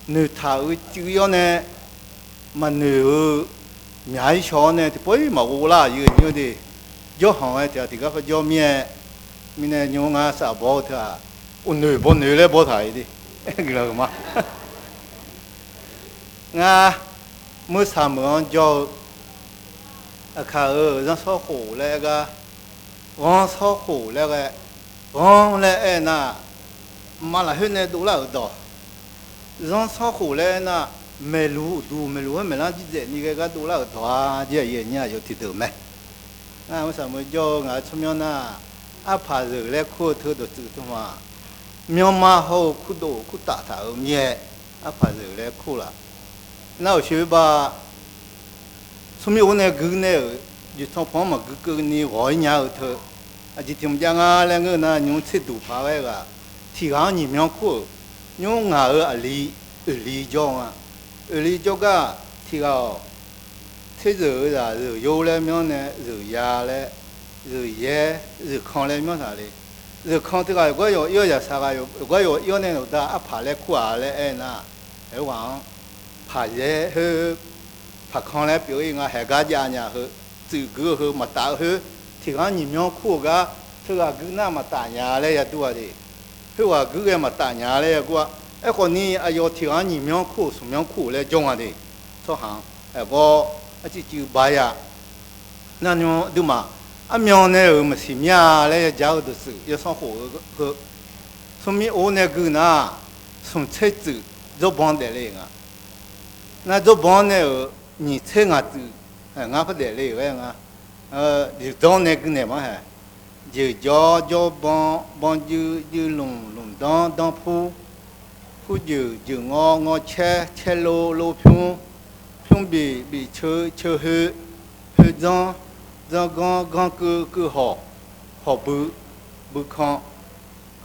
你他主要呢，嘛你面小呢，不会嘛我啦，有的。有行哎，这个叫面，面呢用啊啥包它，我女来包它的，个了嘛。啊，没啥么叫，看让烧火那个，往烧火那个，往来哎那，马拉很呢多了多，让烧火来那没路还没让几只，你个多了多啊，这也人家就提头没。为什么叫俺出面呢？怕热来苦头都走的嘛，苗嘛好苦多苦大头面，怕热来苦了。那我说吧，出面我那个呢，就从旁嘛个你外年后头，就听讲啊，那个呢用吃肚怕那个，提高你苗苦，用俺里叫啊，里叫个提高。吃肉啥肉油来苗呢？肉鸭嘞，肉盐、肉糠来苗啥嘞？肉糠这个我要啥个我要那种的爬来苦啊来哎那，还往爬热和爬糠来表演啊，海家家呢和走个和么大和，提高你苗苦个，这个跟那么大伢来也多的，他话个么大伢来个，哎和你要提高你苗苦，什苗苦来种啊的，做行哎个。就白呀，那种对嘛？苗呢，我们是苗来家伙都是要上火和，说明我那个呢，从菜走做帮带来个，那做帮呢，你菜俺走，俺不带来个就当那个呢嘛还，就叫帮就弄当铺就我切路平。比车后让刚个好不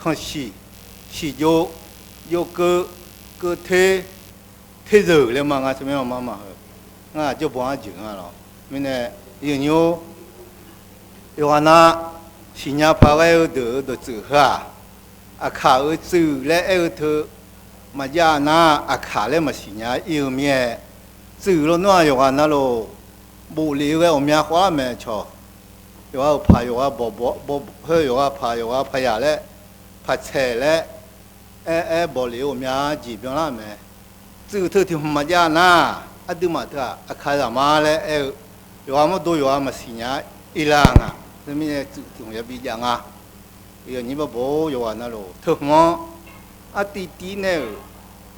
看洗有个太热了嘛，什么样嘛就不安静啊了。因为有那新加坡外头都走哈，卡走来外头，嘛家那卡来嘛新加有面。走了那有啊那喽，不离个我们花没瞧，有啊爬有啊还有啊爬下来，爬菜来，不离我们基本上没，走头听么家那，都嘛他看什么嘞？有啊么多有啊么新年一两啊，这边走听也比较啊，有你们不有啊那喽，头么弟呢，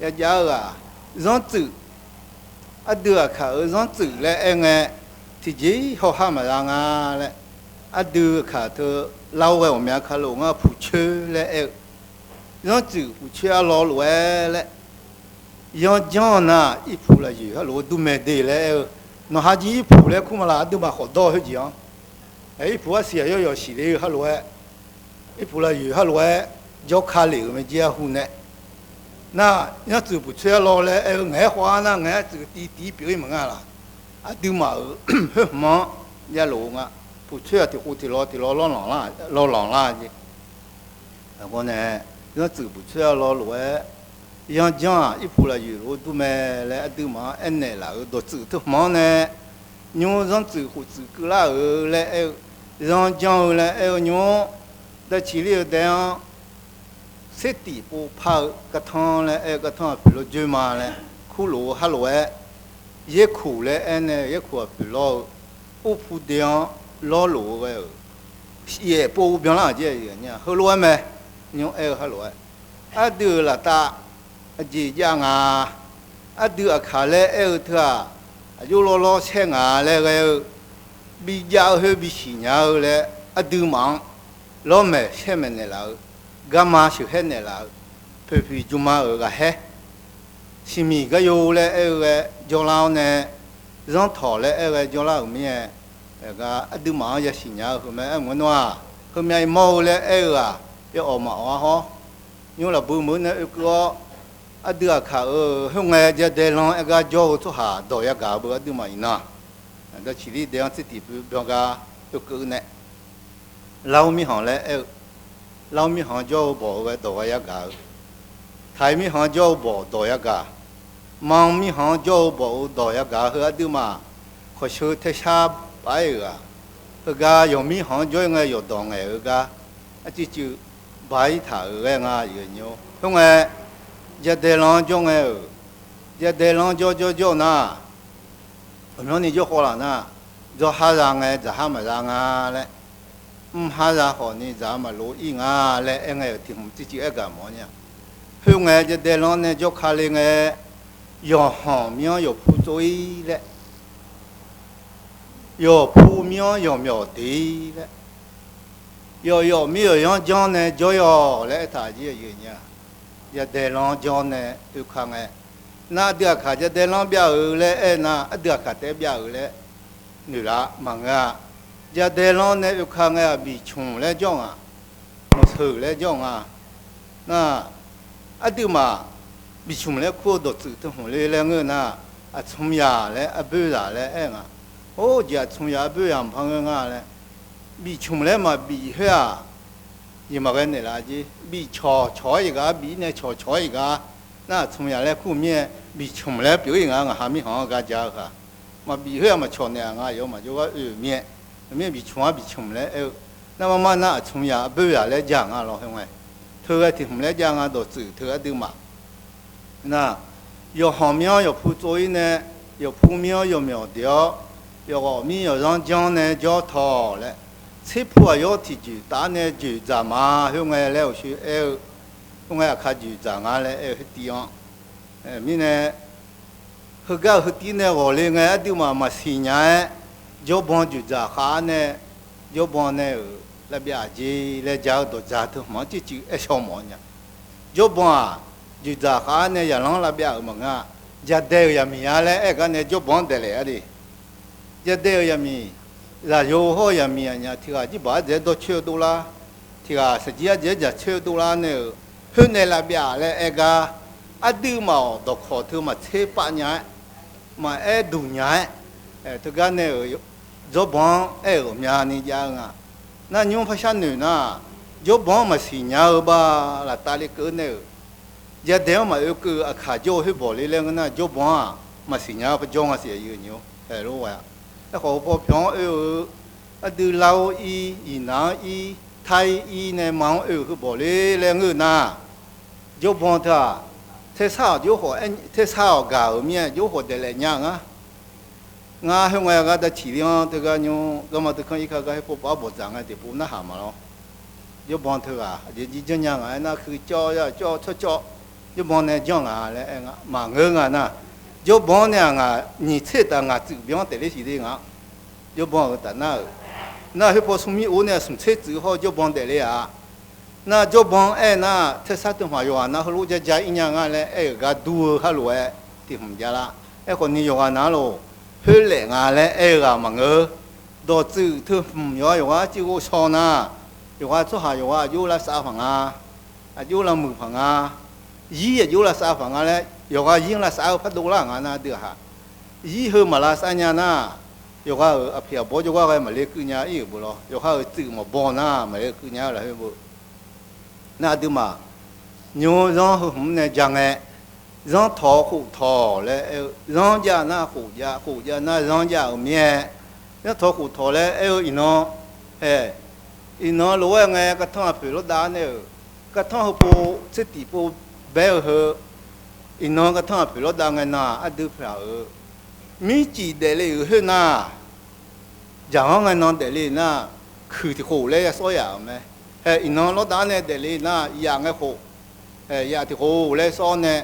要家啊，让走。đưa cả ở trong tự lệ anh ấy thì chỉ họ ham mà rằng lệ đưa cả thơ lâu rồi mẹ cả lũ phụ chơi lệ trong tự phụ chơi lo lệ lệ do na ít phụ là gì họ lũ đu mẹ đi lệ nó hai chỉ phụ lệ cũng mà là đu mà họ đo hết gì 一普啊写要洗的哈罗，一普了有哈罗，叫卡里我们结婚呢。那要走不出来了嘞，爱花那爱这个地表门啊啦，啊丢嘛，忙也路啊，不出来就老浪啦的。我呢，要走不出来了路哎，像讲一普了有路都没来丢嘛，奶啦都走都忙呢，牛让走个啦来让讲来牛在起里这样。设地不怕个汤嘞，个汤比如就嘛嘞，苦路哈路哎，也苦嘞，呢也苦比如不铺掉老路个，也不表那些人呀，后路没，用哈路哎，啊对了哒，这样啊，啊对啊卡嘞特啊，有老钱啊那个，比较好比新年嘞，啊对忙，老没前面的老。干嘛是很难啦？皮皮就嘛个嘿，是米个有嘞个叫老呢，让讨嘞个叫老面，个都忙也是伢后面我话后面毛嘞个要学嘛话吼，用了不门呢个都啊卡后面就得让个叫做下到一个不都嘛呢，那起里这样子地不个有个呢，老米行嘞老米行叫宝个多一个，台米行叫宝多一个，芒米行叫宝多一个，和对嘛，可是太下白个，个有米行叫个有当个，啊就白头个啊有牛，因为一代人叫个，一代人叫那，我们你就好了那，就哈让个，就哈没让啊嘞。哈ra họ ni giá mà lối in à lẽ anh ấy thì không chỉ cái món nha, hôm nay cái đèn lon này cho khai lên cái, yo hòm miao yo phu trôi lẽ, yo phu miao yo miao tí lẽ, yo miao yo John này cho yo lẽ thà gì vậy nha, cái đèn lon John này tôi khang cái, na được cả cái đèn lon biểu lẽ na được cả cái biểu lẽ, nữa là mang à. giờ đèn lon này được khang cái bị trùng lấy chong à, một thử lấy chong à, na, từ mà bị trùng lấy khu đồ tự thông lấy người na, trùng nhà lấy bự ra lấy anh à, giờ trùng nhà bự làm phăng nga lấy, bị trùng lấy mà bị hơi à, nhưng mà cái này là gì, bị chó gì cả, bị này chó gì cả, na trùng nhà lấy khu miếng bị trùng lấy biểu hiện à, hàm mi hỏng cái giá cả, mà bị hơi mà chó này nga, yếu mà cho cái miếng miếng bị trùng lấy, na mà na trùng nhà bự ra lấy giang à lo không ai, thưa thì không lấy giang à đồ tự thưa từ mà, na,有好苗有铺桌呢，有铺苗有苗条，有后面有让江呢叫头嘞，菜铺啊有提住打呢住站嘛，向外来去向外看住站啊嘞，地方，咪呢，后个后地呢我嘞个地嘛是呢。就帮住在下呢，就帮呢那边子来找到家头嘛，就一小毛呢。就帮就在下呢，也让那边嘛啊，家带也米啊嘞，个呢就帮得来的，家带也米，然后好也米啊，提个一把这都吃多啦，提个实际这吃多啦呢，后呢那边嘞个都嘛都靠头嘛7-8年，嘛2年，这个呢。做帮我们家那家啊，那你们发现呢？那做帮嘛是伢吧，那大力哥呢？一点嘛有个卡就去玻璃了个那做帮嘛是伢不装啊是有牛，รู้ว่า那好不平对老伊南伊泰伊呢忙去玻璃了个那做帮他，太少就好，太少搞面就好得来伢啊。nga hong nga da chi liang te ga nyu ga ma te kan ikha ga po pa bo zang a te pu na ha ma lo yo bon the ga ji ji chen yang a na khu cho ya cho yo bon ne jong a le nga ma nge nga na yo bon ne nga ni che da nga zu biang de le si de nga yo bon da na he po sum mi o ne sum che zu ho yo bon de le a na yo bon na te sa te hwa yo na ho lu ja ja in yang a le ga du ha lo ti hum ja la ko ni yo ga na lo hơi lệ ngà lẽ ga mà ngơ 多子特有啊，就我说呢，有啊做下有啊，有了三房啊，有了木房啊，也有了三房啊嘞，有啊赢了三พัน$啊那的哈，以后嘛啦三年呐，有啊偏不就话嘛来去年也不咯，有啊子嘛包呐，嘛来去年了不，那的嘛，牛让和我们呢讲哎。让讨虎讨嘞，让家那虎家那让家有面，那讨虎讨嘞，一孬，一孬路哎个个汤皮路打呢，个汤铺这地铺白河，一孬个汤皮路打个那都票，米几代嘞去那，讲个那代嘞那，去的虎嘞所有咩，一孬路打呢代嘞那养个虎，养的虎嘞所呢。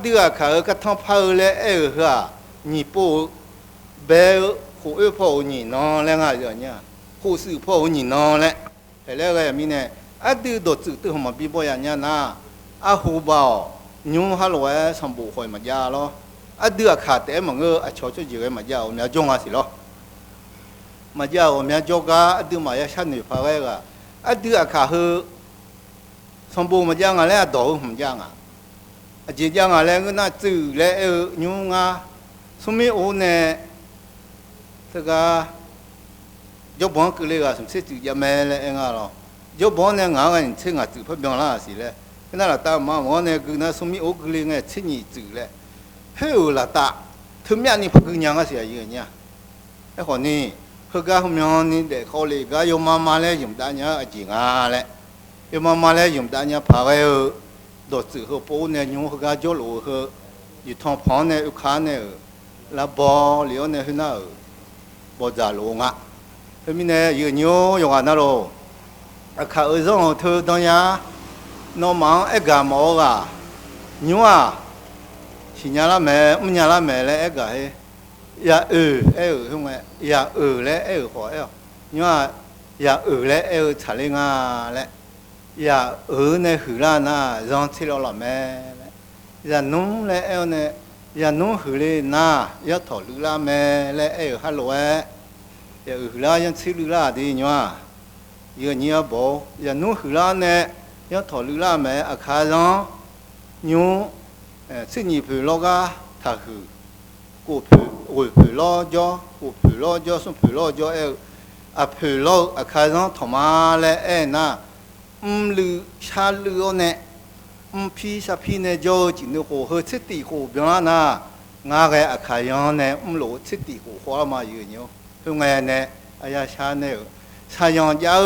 đưa cả cái thằng phơi lẽ ha nhị bộ bé khu ở phố nhị nó lẽ ngay rồi nha khu sự phố nhị nó lẽ thế lẽ cái mình này đưa đồ chữ từ mà bị bôi nha na khu bảo nhung hà lỗi sắm bộ hồi mà ra lo đưa cả té mà ngơ cho gì cái mà ra ở nhà trong gì lo mà ra ở nhà trong cái đưa mà ya sát người phơi cái đưa cả hư sắm bộ mà ra ngay lẽ đồ không ra à chỉ rằng là cái na chữ lẽ nhung à, số mấy ô nè, thế cái, do bọn cứ lấy cái số chữ nhà mẹ lẽ nghe lo, do bọn này ngã cái chữ ngã chữ phải biểu là gì lẽ, cái nào là ta mà bọn này cứ na số mấy ô cứ lấy cái chữ nhị chữ lẽ, hiểu là ta, thứ mấy anh phải cứ nhang cái gì vậy nhá, cái khoản này, cái hôm nay này để khó lấy cái yêu mama lẽ dùng ta nhá chỉ ngã lẽ, yêu mama lẽ dùng ta nhá phá cái đồ chữ họ bố này nhung họ cho lúa họ, như thằng phán này, khá này, là bò liều này thế nào, bò già lúa ngã, thế mình này nhiều nhiều dùng ăn nào, khá ở trong thơ đó nhá, nó mang cái gà máu à, nhiều à, chỉ nhà là mẹ, nhà là mẹ là cái gà, ya không phải, ya là khỏi, nhiều à, ya là chả lên à là ya này hử ra na rong chỉ lo làm mẹ ya nung lẽ này ya nung hử lên na ya thọ lư la mẹ lẽ hello ya hử ra ya chỉ lư la đi nhá ya nhia bố ya nung hử ra này ya thọ lư la mẹ khá rong nhung chỉ nhị phử lo ga thà hử cô phử lo cho xong phử lo cho phử lo khá rong thọ ma lẽ na lư xa lư nè phi sa phi nè cho chỉ nó hồ hơi chết tỉ hồ biến na ngã cái khai yon nè lỗ chết tỉ hồ hoa mà nhiều nhiều hôm ngày nè ai xa nè xa yon giáo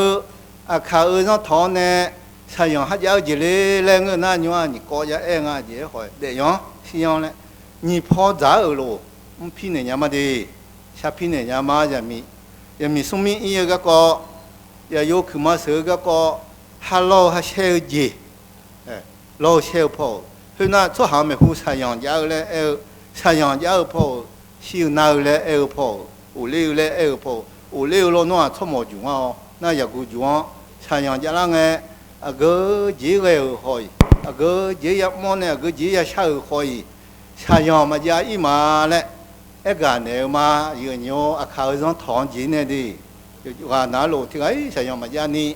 khai ơi nó thọ nè xa yon hát giáo gì lên người na nhiều nhỉ có giá em à gì hỏi để yon xí yon nè nhỉ phò giá ở lỗ phi nè nhà mà đi xa phi nè nhà mà giờ mi sung mi yêu cái co giờ yêu cứ mà sửa cái co hello ha share gì lo share po hôm nay chỗ hàng mình hú sai yang giáo lẽ sai yang giáo po siêu nào lẽ po u liu po u liu lo nó chỗ mò chung à na giờ cũng chung sai yang giáo là nghe cái gì cái hỏi cái gì ya món này cái gì ya sao hỏi sai yang mà giờ im mà lẽ cái này mà nhiều khảo trong thằng gì này đi và nào lo thì cái sai yang mà giờ ni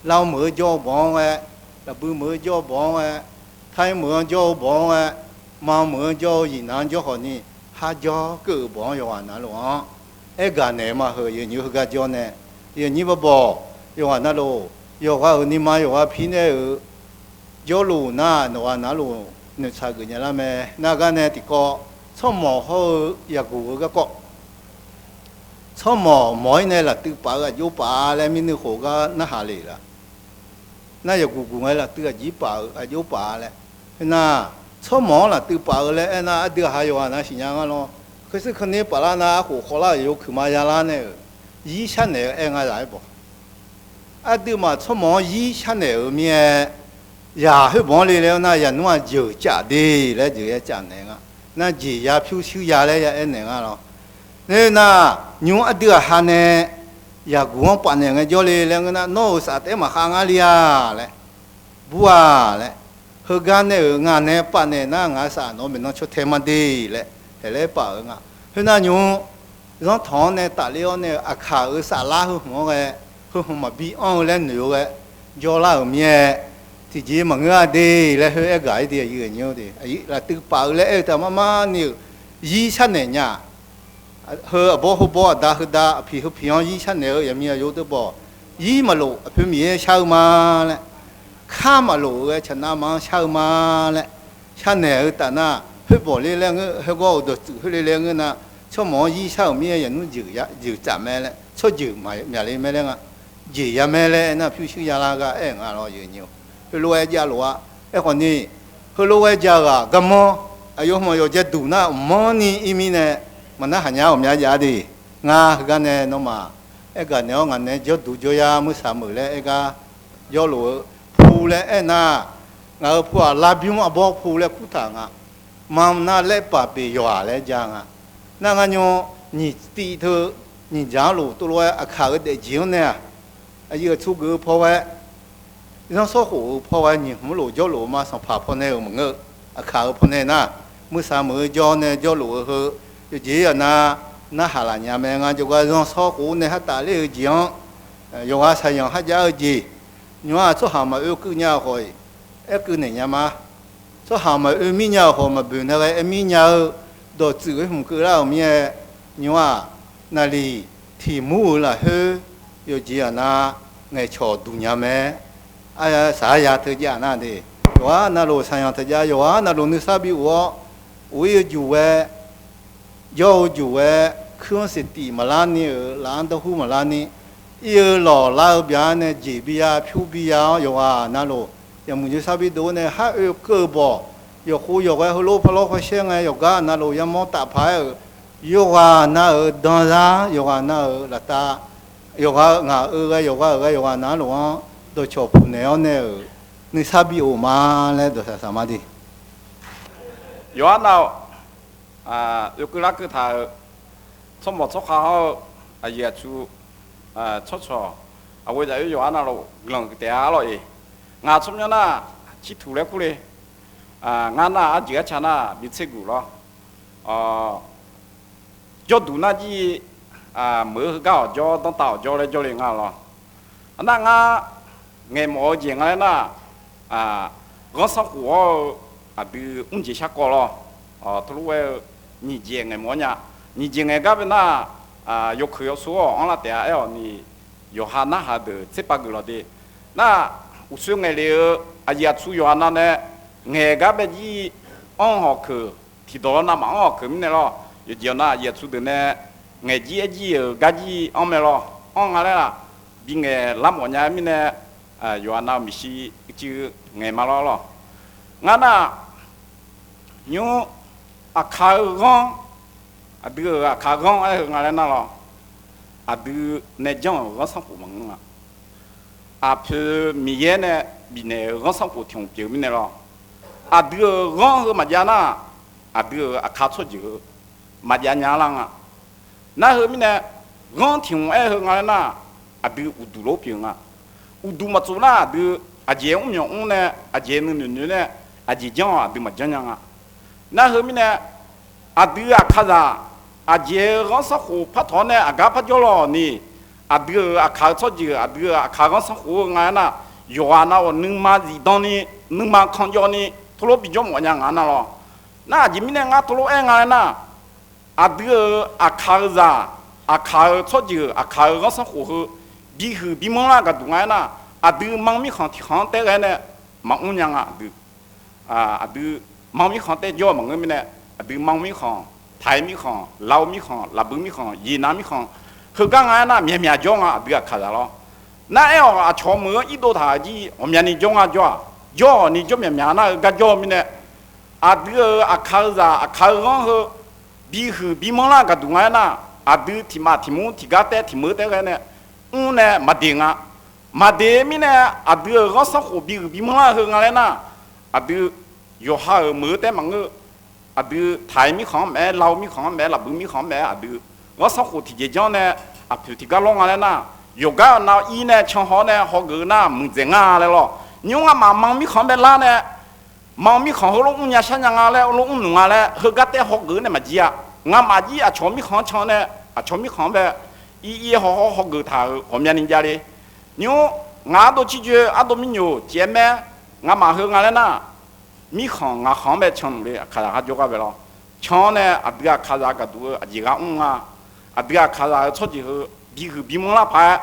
lao mở cho bọn là bự mở cho bọn thay mở cho bọn mà mở cho gì năng cho họ ni ha cho cứ bọn yêu anh nào luôn cái gà này mà hơi nhiều cái cho này nhiều như bò yêu anh nào luôn yêu cái ni mà yêu cái phi này cho luôn na nó anh nào luôn nó sai cái nhà làm mẹ na cái này thì có số mỏ hơi ya cụ cái có số mỏ mỗi này là tự bảo cái yêu bảo là mình khổ cái nó hà lì là那有姑姑啦，对个几把有把嘞，那草毛啦，对把嘞，那对还有啊，那新疆个咯。可是肯定把那火啦有去嘛呀啦呢，以前呢爱俺来不？对嘛，草毛以前呢面呀，去帮里了那人话就假的，来就也假那个，那几呀飘秋呀嘞也爱那个咯。那牛对还呢？ya gua pan yang ngajol le ngana no sa te ma khang alia le bua le hogan ne nga ne pan ne na nga sa no men no cho te ma di le he le pa nga he na nyu 让汤呢打了呢啊卡尔沙拉和我个和我们比昂来牛个，叫拉后面。thì chỉ mà người đi là hơi gái thì gì nhiều thì ấy là từ bảo lẽ ta mà nhiều gì chăn này nhá hơi bỏ đã phi hông gì chăn này ở nhà yêu tới bỏ gì mà lộ phi mía sao mà lẽ khá mà lộ cái chân nam mà sao mà lẽ chăn này ở ta na hơi bỏ lên hơi có được hơi lên na cho mỏ gì sao mía nó giữ chạm mẹ lẽ cho giữ mà nhà lên mẹ lẽ à giữ nhà mẹ lẽ na phi sư nhà la cái ngà lo giữ nhiều lúa giá lúa, cái con này, lúa giá à, cái mỏ, ayo mà giờ đủ na, mỏ ni imi này, mà nó hành nhau nhà giá đi, ngà cái này nó mà, cái này ngà này giờ đủ giờ ya mới sắm mới lấy cái, giờ lúa phù lấy na, ngà phù à, lá biếng à bỏ phù lấy cút thang à, mà na lấy bà bì dọa lấy giang à, na ngà nhau nhị tí thơ, nhị giá lúa tôi nói à khá cái để chiếu nè, ayo chú cứ phô vậy. nó số hộ phò ai nhiều muốn lỗ cho lỗ mà sản phẩm phò này mà ngơ khảo phò này na mới sao mới cho này cho lỗ hơn cái gì à na hà là nhà mình anh cho cái nó số hộ này hết ta lấy gì á dùng ai xài dùng hết giá gì nhưng mà số hàng mà yêu cứ nhau rồi yêu cứ này nhà mà số hàng mà yêu mi nhau rồi mà bữa nay yêu mi nhau đồ chữ cái không cứ là mi nhưng mà na li thì mua là hơi yêu gì à na ngày cho đủ nhà mình ai xã nhà thời gian nào thì đó na lô xã nhà thời gian đó na lô nước sa bị uo uy chủ về do chủ về khương sĩ tì mà lan ni lan đâu hu mà lan ni yêu lò lao biển này chỉ bia phiêu bia đó na lô giờ mình chỉ sa bị đó này hai yêu cơ bỏ giờ khu giờ cái lô phá lô phá xe ngay giờ cái na lô giờ món tạp phải giờ na ở đó ra giờ na ở là ta giờ ngà ở cái giờ na lô đồ cho phụ nữ này người sa bị ốm mà lấy đồ sao mà đi. giờ nào yêu cứ là cứ thà trong một số khảo giờ chú cho bây giờ giờ nào lần cái rồi ngã trong nhà na chỉ thủ lấy cú đi ngã na chỉ cái chả na bị chết cú lo cho đủ na gì mới cao cho tao tạo cho lấy ngã lo na ngã ngày mỗi gì ngày na gõ sáu của từ chỉ xác co lo thôi lúc nhị gì ngày mỗi nhà nhị gì ngày cái bên na yêu khơi số ông là để ai ni yêu hà na hà được chế ba cái lo đi na usul ngày liệu giờ chú yêu na này ngày cái bên gì ông học khơi thì đó na mà ông học khơi mình lo giờ na giờ chú được này ngày gì cái gì ông mình lo ông cái là bị ngày làm ở nhà mình này giờ nào mình chỉ chứ ngày mà lo ngã na nhung khá ngon đưa khá ngon ấy ngã lên nào đưa này giống ngon sang của mình phía miền này bị này ngon sang của thằng kiểu mình này lo đưa ngon hơn mà giá na đưa khá số dữ mà giá nhà lăng na hơn mình này ngon thằng ấy hơn ngã lên na đưa udu lốp nhiều udu mà chỗ na đưa aje ông nhộng ông này aje nương này aje giang đưa mà giang nhang na hơn mình này đưa khá ra aje ngon sang của phát thọ này aga phát cho lo ni đưa khá số dữ đưa khá ngon sang của ngài na giờ na nương mà gì đó ni nương mà không cho ni thô bị cho mọi nhà ngài na lo na aje mình này ngài thô em ngài na đưa khá ra khá số dữ khá ngon sang của bị mong là cái đúng ngay na đưa mong mi không thì không té cái này mong ông nhang đưa mong mi không té do mọi người mình này đưa mong mi không thái mi không lao mi không là bưng mi không gì nam mi khôngคือก็ngayนะมีมีจ้องđưa khá là na eo cho mưa ít đồ thà gì ông nhà niจ้องjo ni joมีมีna cái jo mình này đưa khá ra khá ngon hơn bị mong là cái đúng ngay na đưa thì mà thì muốn thì cái té thì mưa té cái này này mà để mình này đưa gõ sáu hồ bị mông là hơn ngay na đưa yo ha mở té mà ngư đưa thái mi không mẹ lau mi không mẹ là bưng mi không mẹ đưa gõ sáu hồ thì dễ dàng này thì cái long ngay na yo cái nào y này trong họ này họ gửi na mừng dễ ngà này lo nhưng mà mang mi không mẹ la này mang mi không họ lúc nhà sang nhà ngà này lúc nung ngà này hơi cái té họ gửi này mà gì ngà mà gì cho mi không cho này 全米看呗，一好个他后面人家的，牛俺都拒绝，俺都没有见面，俺马后俺来那，米看俺看呗抢的，看啥就个呗了，抢呢啊这个看啥个多，一个啊这个看啥出去后，比蒙拉拍，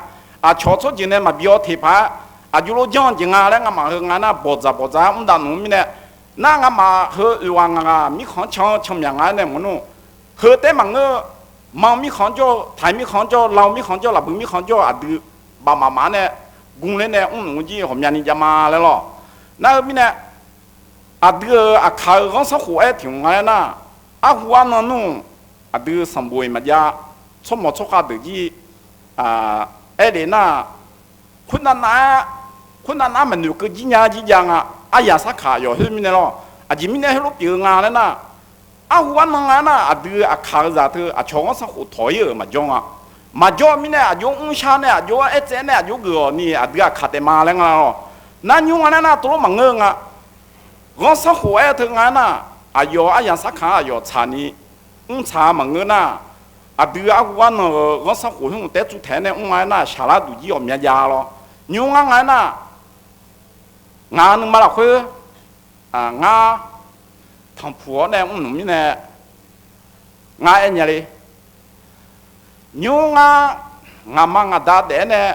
抢出去呢嘛比较贴拍，就老讲究啊，来俺马后俺那包扎，我们那农民呢。那俺妈和娃啊，米糠抢面俺那么弄，和在忙个忙米糠叫、台米糠叫、老米糠叫、老白米糠叫都爸妈呢，工人呢，弄起后面人家妈来了，那个呢，这个看刚上火哎挺俺那，火能弄，这个上不嘛家，出没出下自己哎的那，困难那么牛个几年啊。呀，啥卡哟？后面的咯，前面的那路表啊了呐，我弄啊那，这卡啥头，瞧我上火讨厌嘛讲啊，嘛讲面呢，就下呢，就这呢，就个你这个卡得嘛了啊咯，那用啊那都忙个啊，我上火头啊那，哟呀啥卡哟查你，查忙个那，这个我那个我上火用带主台呢，那下拉肚子要面家咯，用啊那。俺能买了回，俺汤铺呢，农民呢，俺年哩，牛俺妈打的呢，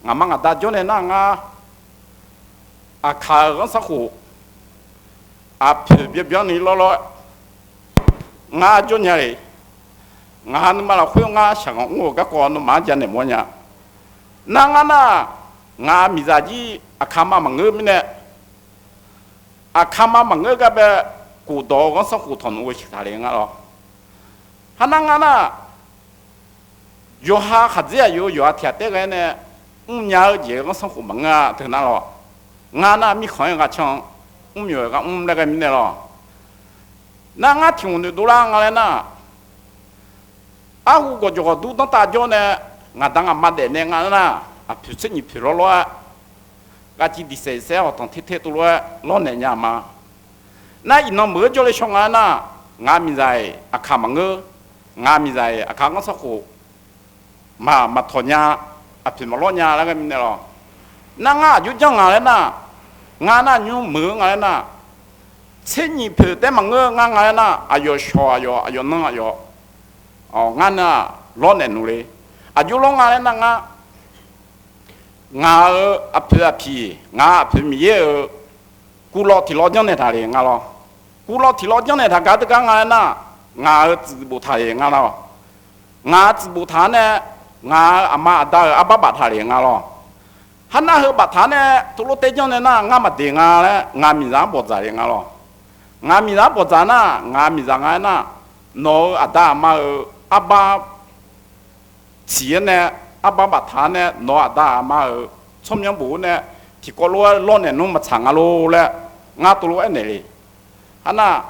俺妈打叫呢那看俺啥货，别你老，俺叫年哩，俺能买了回，俺想我个光能买点的么样，那俺米杂鸡。看嘛忙个么呢？看嘛忙个个呗，古道我上胡同我其他的咯。那有哈子呀有贴的个呢，5年前我上胡忙啊，对那咯。俺那米看个抢，5月个那个么的咯。那俺听的都啦，俺那，我个就个都当大家呢，俺当俺妈的呢，俺那皮吃你皮了。只第三学堂天都老难呀嘛，那一弄没叫来上岸呐，俺们在看忙个，俺们在看个啥货，嘛托伢皮毛老伢那个么的咯，那俺就讲俺那，俺那用没俺那，吃你皮在忙个俺那，要烧要弄要，俺那老难弄嘞，就老俺那俺皮，俺皮米耶，古老提老讲的他的俺咯，古老提老讲的他搞得干俺那，俺治不他的俺咯，俺治不他呢，俺阿妈阿爸把他的俺咯，那和把他呢，都老得讲的那，俺没得俺嘞，俺米上不在的俺咯，俺米上不在那，俺米上俺那，孬阿大阿妈阿爸，钱呢？阿爸把他呢，拿阿大阿妈聪明不呢？提高老年弄么长啊喽嘞，俺都罗那里，那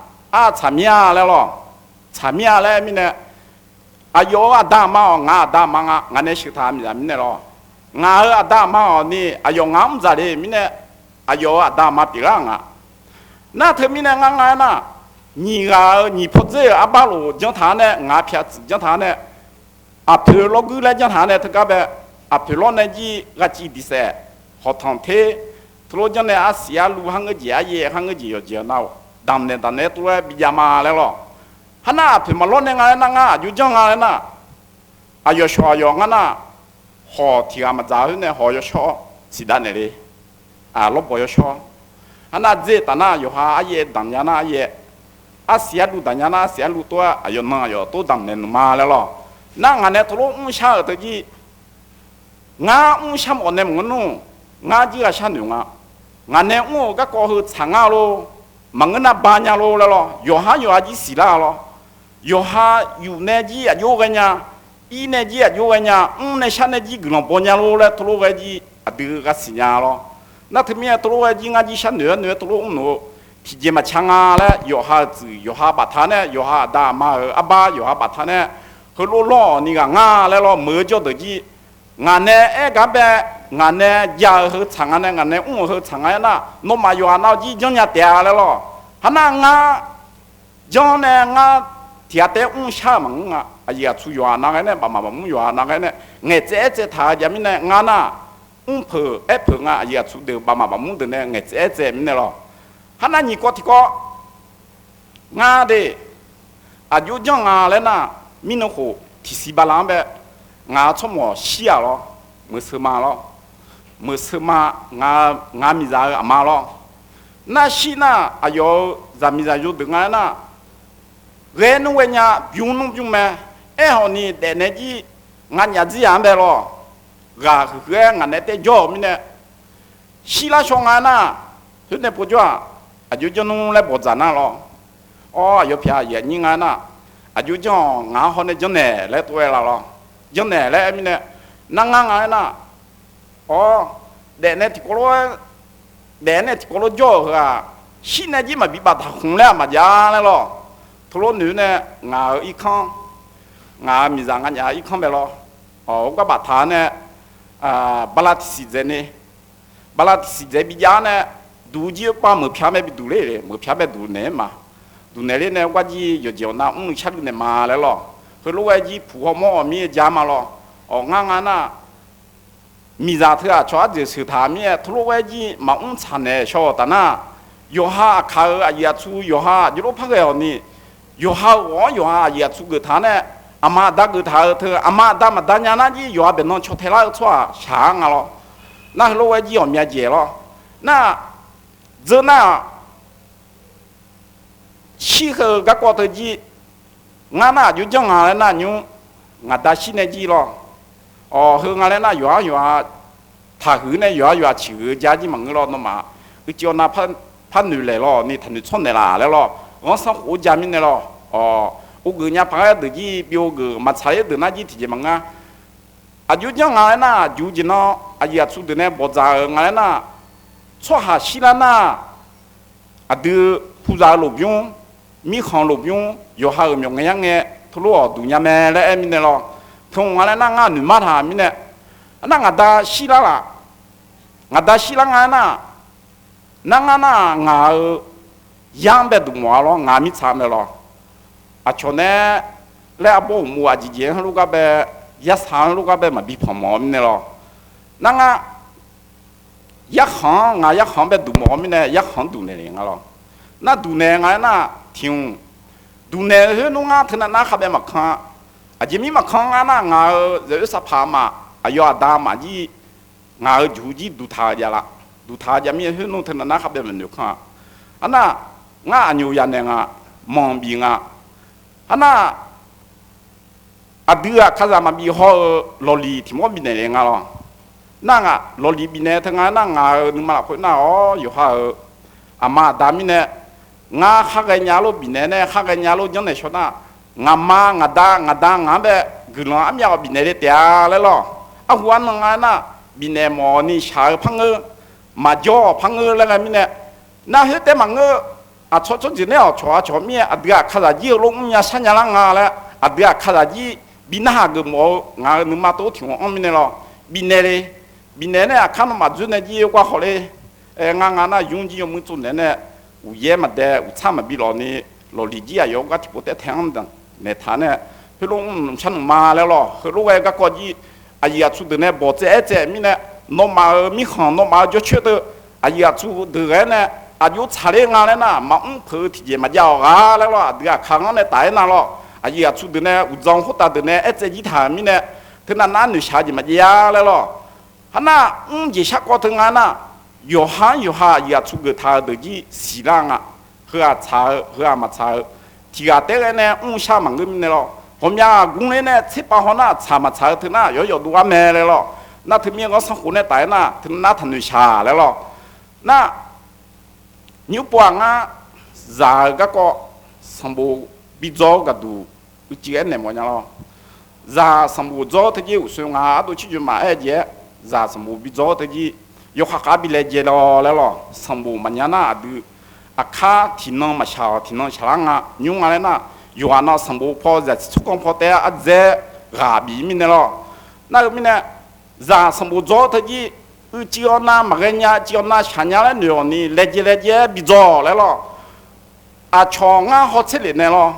查米啊来咯，查米啊来咪呢？有阿大妈俺阿大妈俺那是他咪咪呢咯，俺阿大妈呢，有俺们家里咪呢，有阿大妈比俺啊，那他咪呢俺那，你婆子阿爸罗讲他呢，俺偏子讲他呢。皮老古来讲他呢，他个呗，皮老呢几个几的噻，好汤铁，他老讲呢西亚路行个节也行个节要节闹，当年都来比较嘛来了，那皮嘛老呢俺那就讲俺那，要烧要俺那，好提俺们早上呢好要烧，是的那里，老婆要烧，那这当那有哈也当家那也，西亚路当家那西亚路多要那要都当年嘛来了。那俺呢，头路下头去，俺下么呢？我弄，俺几个下牛啊，俺呢我个过后长啊咯，忙个那半年咯了咯，有哈几死啦咯，有哈有那几有个呢，一那几有个呢，那下那几个人半年咯了，头路个几这个死年咯，那他们头路个几俺几下牛头路弄，提前嘛长啊了，有哈子有哈把他呢，有哈大妈阿爸有哈把他呢。和老你看俺来了没叫得起，俺呢干呗，俺呢家和长安呢，俺呢和长安那，那么有那几讲人家来了，那俺讲呢俺天得下门啊，啊也出原那个呢，爸妈母原那个呢，我这他家面呢，俺那婆啊也出的爸妈母的呢，我这面了，哈那你过提过，俺的啊就讲俺来那，米那户提西巴郎呗，俺从么西啊咯，没什么咯。没什么，俺米在阿妈咯，那西呢？哎呦，咱米在有的俺那，人弄人家不用弄不用咩？哎好你在那里，俺家这样呗咯，俺那得教咪呢，西拉上俺那，现在不教，啊就叫弄来不咋那咯，哦有偏也你俺那，啊就叫俺好那叫奶来多了咯，叫奶来咪呢，那俺那。哦，奶奶提过了，奶奶提过了教是吧？现在你嘛比把他红了嘛家来了，头罗女呢，俺一看，俺米上俺家一看呗咯。哦，我把他呢，巴拉提在呢，巴拉提在比家呢，读就把没偏没比读来嘞，没偏没读呢嘛，读那里呢，我就有叫那吃的呢嘛来了，后来我就铺好毛米家嘛咯，哦，俺那。米扎特啊，主要就是他们土路外地嘛，产呢晓得呐，有哈卡尔也出有哈，就罗拍个呢，有哈我有哈也出个他呢，阿妈打个他阿妈打嘛打伢那的有哈别弄出太拉出啊，强啊咯，那土路外地要面接咯，那这那气候个过头的，俺那就讲俺那牛，俺打西那地咯。哦，和俺来那远，他和那远去家里门了，那嘛，叫那怕女来了，你他女穿的啦来了，我上火家面的了，哦，我个人家朋友自己表个嘛，菜的那几天门啊，啊就讲俺来那就见了，啊也出的那包扎，俺来那，错下西来那，啊的铺扎路边，米糠路边，有还有苗个样的，土路都伢们来面的了。从俺来那俺女妈他们呢，那俺打西拉啦，俺打西拉俺那俺俺养别多么咯，俺咪差没咯，啊像呢来阿伯母啊之前路个呗，一场路个呗嘛比跑毛咪的咯，那俺一行别多毛咪呢，一行多呢零个咯，那多呢俺那听，多呢去弄俺他那下边嘛看。啊，这米嘛看俺那俺人啥怕嘛，啊要打嘛的，俺就去读他家啦，读他家面去弄他那下边门就看，啊那俺牛伢那个忙病啊，啊那啊对啊，看咱们比好劳力挺么比那人啊咯，那个劳力比那他俺那俺你嘛会那哦有哈啊嘛打米呢，俺哈个伢路比那呢，哈个伢路讲那说那。俺妈俺大俺呗，个人俺苗比那的嗲来了，啊我弄俺那比那么你下朋友，嘛叫朋友那个米呢，那些在忙个啊撮就那撮面啊对啊，看啥子龙呀山呀啷个嘞，啊对啊看啥子比那个么俺你妈都听我米的咯，比那嘞比那呢看到嘛做那几个好嘞，俺那用几用没做那呢，有也嘛的有差嘛比老呢老理解啊有个提不得听的。那他呢，他弄像马来了，他如果个国际，啊也出的呢，包在米呢，弄马米行弄马就觉得，啊也出的个呢，啊就查的俺来呢，嘛婆提前嘛叫啊来了，对啊，看俺那大那了，啊也出的呢，有账户大的呢，在几台米呢，他那男女下去嘛叫来了，他那这下过头俺那，有哈也出个他的去西朗啊，和啊查和啊嘛查。提个这个呢，下忙个么的咯，后面工人呢，七八号那查嘛查的那，有多买来了，那他们我上湖呢带那，他那他就下来了，那牛不啊，啥个上不比早个都，有几个人么样咯，啥上不早他就说啊，都去买一件，啥上不比早他就有哈比来接了来了，上不么样那都。啊，卡天能嘛下，天能下啷个？牛伢嘞那，有啊那生活跑在出工跑的啊在下边面的咯。那个面呢，让生活做他的，叫那么个伢，叫那下伢嘞牛呢，来接比早来咯。啊，抢啊好吃的呢咯，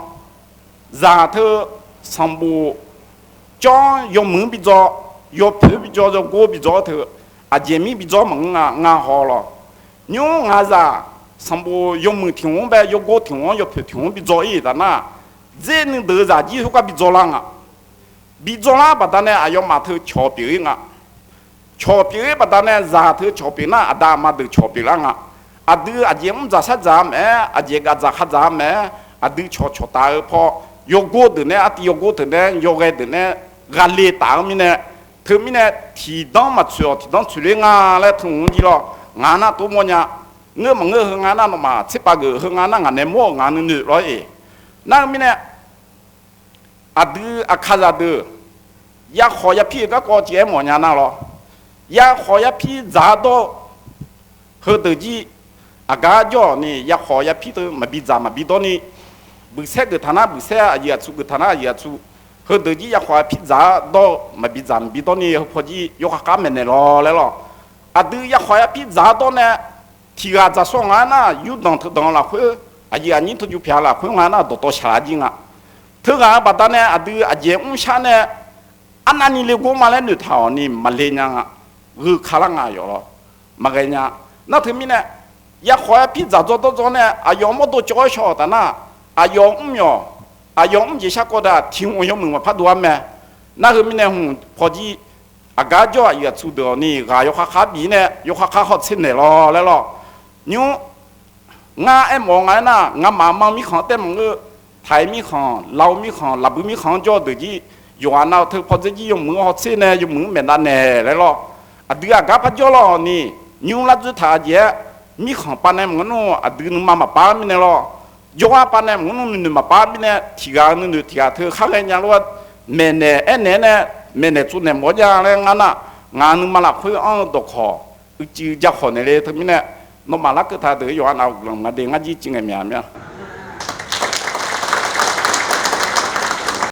让头สมบูจ้อยมือบิจอยเผือบิจอจะกูบิจอเถอะอาเจมีบิจอมึงงาหอลยูงาซาสมบูยมือถิ่งแบบยกูถิ่งยเผือถิ่งบิจออีแต่น่ะเจนึงเดือดจีทุกบิจอลังบิจอลังปัตตานีอายมาเถอะชอบปีงชอบปีปัตตานีซาเถอะชอบปีน่ะอาดามาเถอะชอบปีลังอาดืออาเจมจะสัจจามอาเจก็จะขัดจามอาดือชอบตาพอยกูเดือเนี่ยอาทิยกูเดือเนี่ยยกเดือเนี่ยกาลีตามิเนี่ยเธอมิเนี่ยที่ต้องมาช่วยที่ต้องช่วยงานและทุ่งจีหรองานน่ะตัวมันเนี่ยเงื่อมันเงื่องานน่ะนมาสิบปากเงื่องานน่ะงานเนี่ยมั่วงานนึงร้อยนั่งมิเนี่ยอาดืออาคาซาดือยากขอยาพี่ก็เจี๋ยหมอนยาน่ะหรอยากขอยาพี่จ่าโตเฮอตัวจีอากาศจ่อนี่อยากขอยาพี่ตัวมาบิจ่ามาบิตัวนี่บุษย์ก็ท่านะบุษย์อาเยียชุก็ท่านะอาเยียชุเฮอตัวจีอยากขอยาพี่จ่าโตมาบิจ่ามาบิตัวนี่พอจียกข้ามเนี่ยรอแล้วหรออาดืออยากขอยาพี่จ่าโตเนี่ยที่อาจะส่งงานน่ะอยู่ตรงทุกตรงละคุยอาเยียนี่ทุกอยู่เพียละคุยงานน่ะตัวฉลาดจริงถึงงานปัตตานีอาดืออาเจียอุ้งชาเนี่ยอันนั้นนี่เรียกว่ามาเล่นอยู่ท่านี่มาเล่นยังคือข้าราชการอยู่หรอมาเงี้ยนั่นถึงมีเนี่ยอยากขอพี่จ่าตัวตัวเนี่ยอายอมตัวจ่อยชอแต่น่ะอายอมยออายอมยิ่งชักก็ได้ทิ้งไว้ยอมมึงมาพัดตัวแม่นั่นคือมีเนี่ยพอดีอากาศจ่อยสุดเดียวนี่ก็ยกขาบีเนี่ยยกขาหดเส้นเนี่ยรอแล้วหรอนิ้วงาไอ้หมองไงน่ะงาหมามีของเต็มมือไทยมีของเรามีของลับมีของจ่อเดี๋ยวจีอยู่อันนั้นเธอพอจะยี่ยมมือหดเส้นเนี่ยยมมือเหม็นนั่นเนี่ยแล้วหรออดีตอากาศพัดจ่อหรอนี่นิ้วลัดจุดท่าเจ้มีของปานเนี่ยมันนู้อดีตนึงมาป้ามีเนี่ยหรอยกปานเนี่ยมันนู้นึงมาป้ามีเนี่ยที่การนึงที่การเธอข้างในยังรู้ว่าเมนเนี่ยเนี่ยเมนเนี่ยจุดเนี่ยหมดอย่างเลยงั้นน่ะงานนึงมาละคุยตกคอจีจะขอเนี่ยเลยทั้งนี้เนี่ยน้องมาละก็ท่าเดือดอยู่อันเอาลงมาเด้งจีจริงไงเมีย